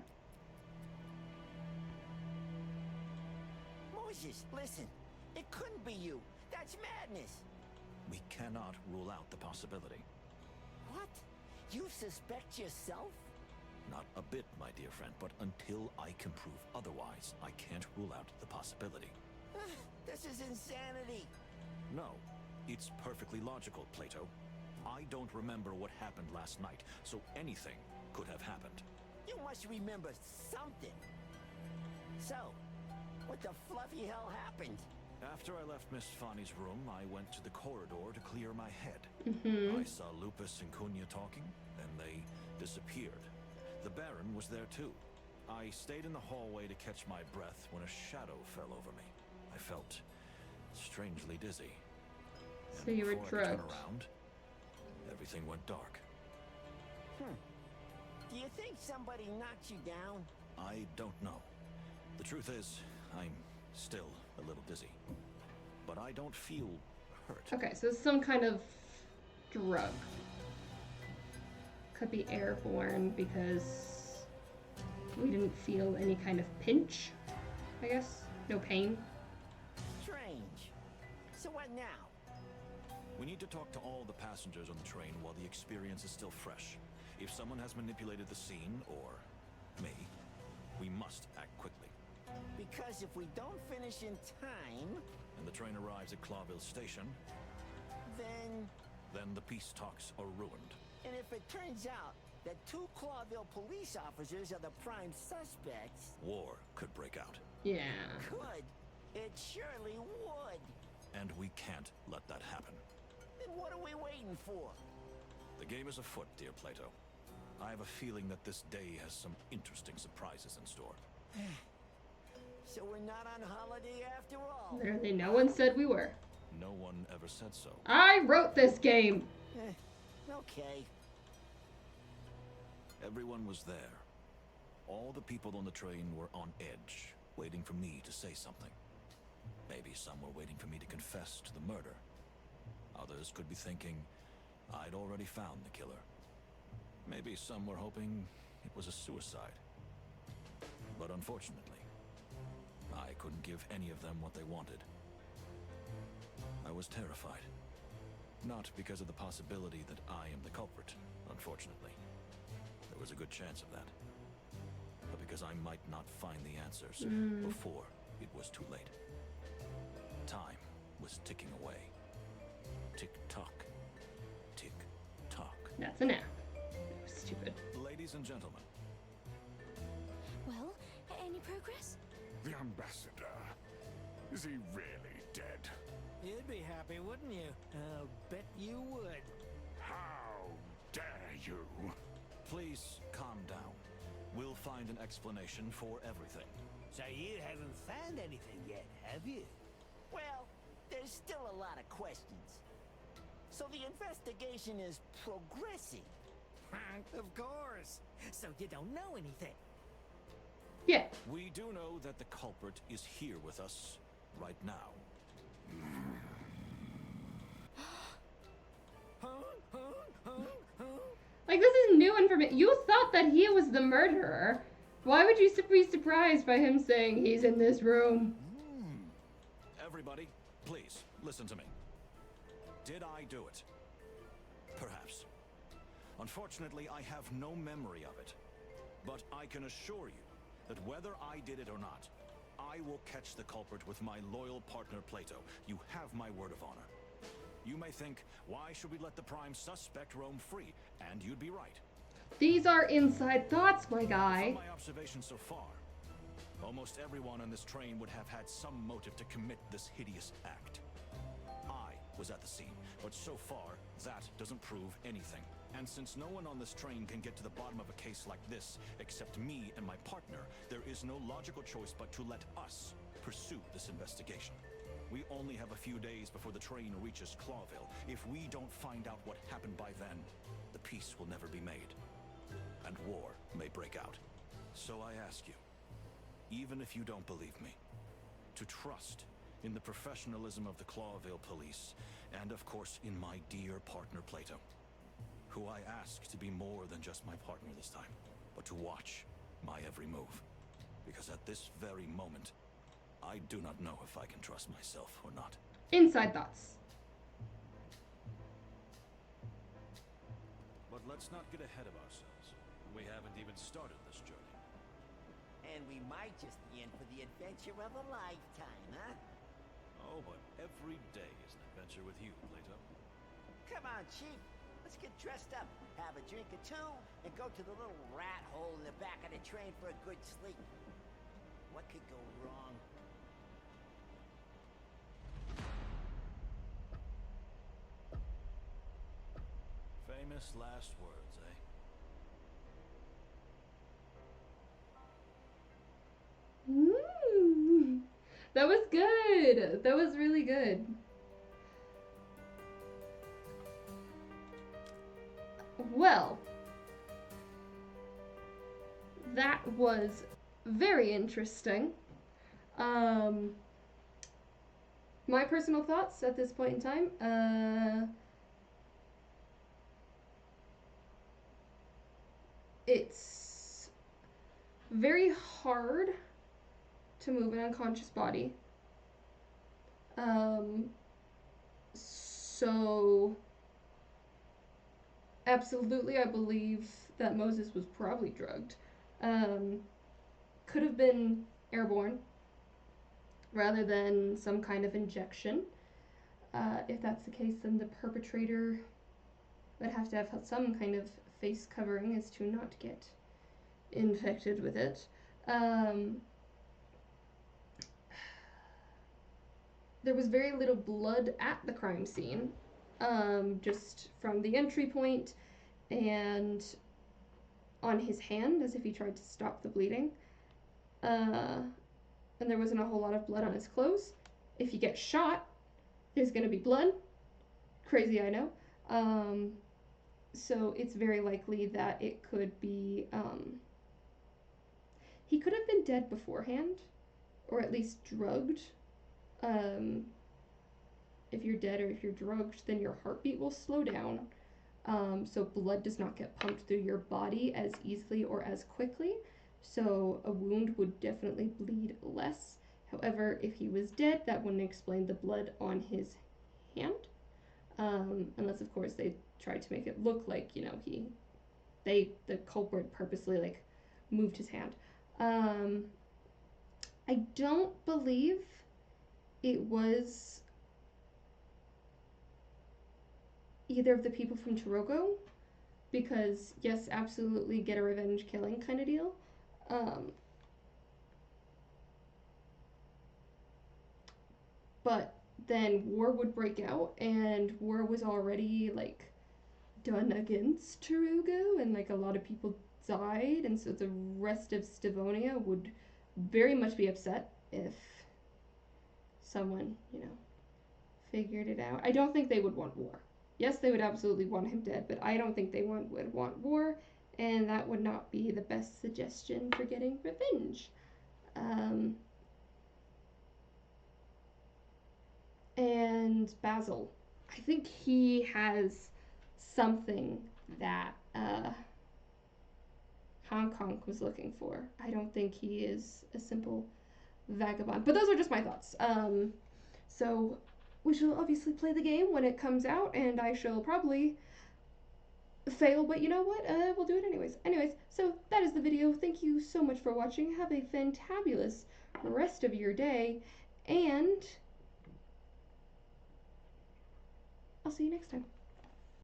Moses, listen. It couldn't be you. That's madness. We cannot rule out the possibility. What? You suspect yourself? Not a bit, my dear friend, but until I can prove otherwise, I can't rule out the possibility. This is insanity. No, it's perfectly logical, Plato. I don't remember what happened last night, so anything could have happened. You must remember something. So, what the fluffy hell happened? After I left Miss Fani's room, I went to the corridor to clear my head. I saw Lupus and Cunha talking, and they disappeared. The Baron was there too. I stayed in the hallway to catch my breath when a shadow fell over me. I felt strangely dizzy. And So you were before I could turn drugged. around, everything went dark. Do you think somebody knocked you down? I don't know. The truth is, I'm still a little dizzy. But I don't feel hurt. Okay, so it's some kind of drug. Could be airborne because we didn't feel any kind of pinch, I guess. No pain. Strange. So what now? We need to talk to all the passengers on the train while the experience is still fresh. If someone has manipulated the scene, or me, we must act quickly. Because if we don't finish in time, And the train arrives at Clawville station, then the peace talks are ruined. and if it turns out that 2 Clawville police officers are the prime suspects, War could break out. Yeah. could. It surely would. And we can't let that happen. Then what are we waiting for? The game is afoot, dear Plato. I have a feeling that this day has some interesting surprises in store. So we're not on holiday after all. Literally, no one said we were. No one ever said so. I wrote this game. Okay. Everyone was there. All the people on the train were on edge, waiting for me to say something. Maybe some were waiting for me to confess to the murder. Others could be thinking I'd already found the killer. Maybe some were hoping it was a suicide. But unfortunately, I couldn't give any of them what they wanted. I was terrified. Not because of the possibility that I am the culprit, unfortunately. There was a good chance of that. But because I might not find the answers before it was too late. Time was ticking away. Tick-tock. Tick-tock. That's an app. Stupid. Ladies and gentlemen. Well, any progress? The ambassador. Is he really dead? You'd be happy, wouldn't you? I'll bet you would. How dare you? Please calm down. We'll find an explanation for everything. So you haven't found anything yet, have you? Well, there's still a lot of questions. So the investigation is progressing. Of course. So you don't know anything. Yeah. We do know that the culprit is here with us right now. Like, this is new information. You thought that he was the murderer. Why would you be surprised by him saying he's in this room? Everybody, please, listen to me. Did I do it? Perhaps. Unfortunately, I have no memory of it. But I can assure you that whether I did it or not, I will catch the culprit with my loyal partner Plato. You have my word of honor. You may think, why should we let the prime suspect roam free? And you'd be right. These are inside thoughts, my guy. From my observation so far, almost everyone on this train would have had some motive to commit this hideous act. I was at the scene, but so far, that doesn't prove anything. And since no one on this train can get to the bottom of a case like this, except me and my partner, there is no logical choice but to let us pursue this investigation. We only have a few days before the train reaches Clawville. If we don't find out what happened by then, the peace will never be made. And war may break out. So I ask you, even if you don't believe me, to trust in the professionalism of the Clawville police, and of course in my dear partner Plato, who I ask to be more than just my partner this time, but to watch my every move. Because at this very moment, I do not know if I can trust myself or not. Inside thoughts. But let's not get ahead of ourselves. We haven't even started this journey. And we might just be in for the adventure of a lifetime, huh? Oh, but every day is an adventure with you, Plato. Come on, Chief. Let's get dressed up, have a drink or two, and go to the little rat hole in the back of the train for a good sleep. What could go wrong? Famous last words, eh? That was good. That was really good. Well, that was very interesting. My personal thoughts at this point in time, it's very hard to move an unconscious body. So absolutely, I believe that Moses was probably drugged. Could have been airborne rather than some kind of injection. If that's the case, then the perpetrator would have to have some kind of face covering as to not get infected with it. There was very little blood at the crime scene, just from the entry point and on his hand, as if he tried to stop the bleeding. and there wasn't a whole lot of blood on his clothes. If you get shot, there's going to be blood. Crazy, I know. So it's very likely that it could be, he could have been dead beforehand, or at least drugged. If you're dead or if you're drugged, then your heartbeat will slow down. So blood does not get pumped through your body as easily or as quickly. So a wound would definitely bleed less. However, if he was dead, that wouldn't explain the blood on his hand. Unless, of course, they tried to make it look like, you know, the culprit purposely, like, moved his hand. I don't believe it was either of the people from Tarogo, because, yes, absolutely get a revenge killing kind of deal. But then war would break out, and war was already, like, done against Tarugo, and, like, a lot of people died, and so the rest of Stavonia would very much be upset if someone, you know, figured it out. I don't think they would want war. Yes, they would absolutely want him dead, but I don't think they would want war, and that would not be the best suggestion for getting revenge. And Basil, I think he has something that Hong Kong was looking for. I don't think he is a simple vagabond, but those are just my thoughts. So we shall obviously play the game when it comes out, and I shall probably fail, but you know what? We'll do it anyways. Anyways, so that is the video. Thank you so much for watching. Have a fantabulous rest of your day, and I'll see you next time.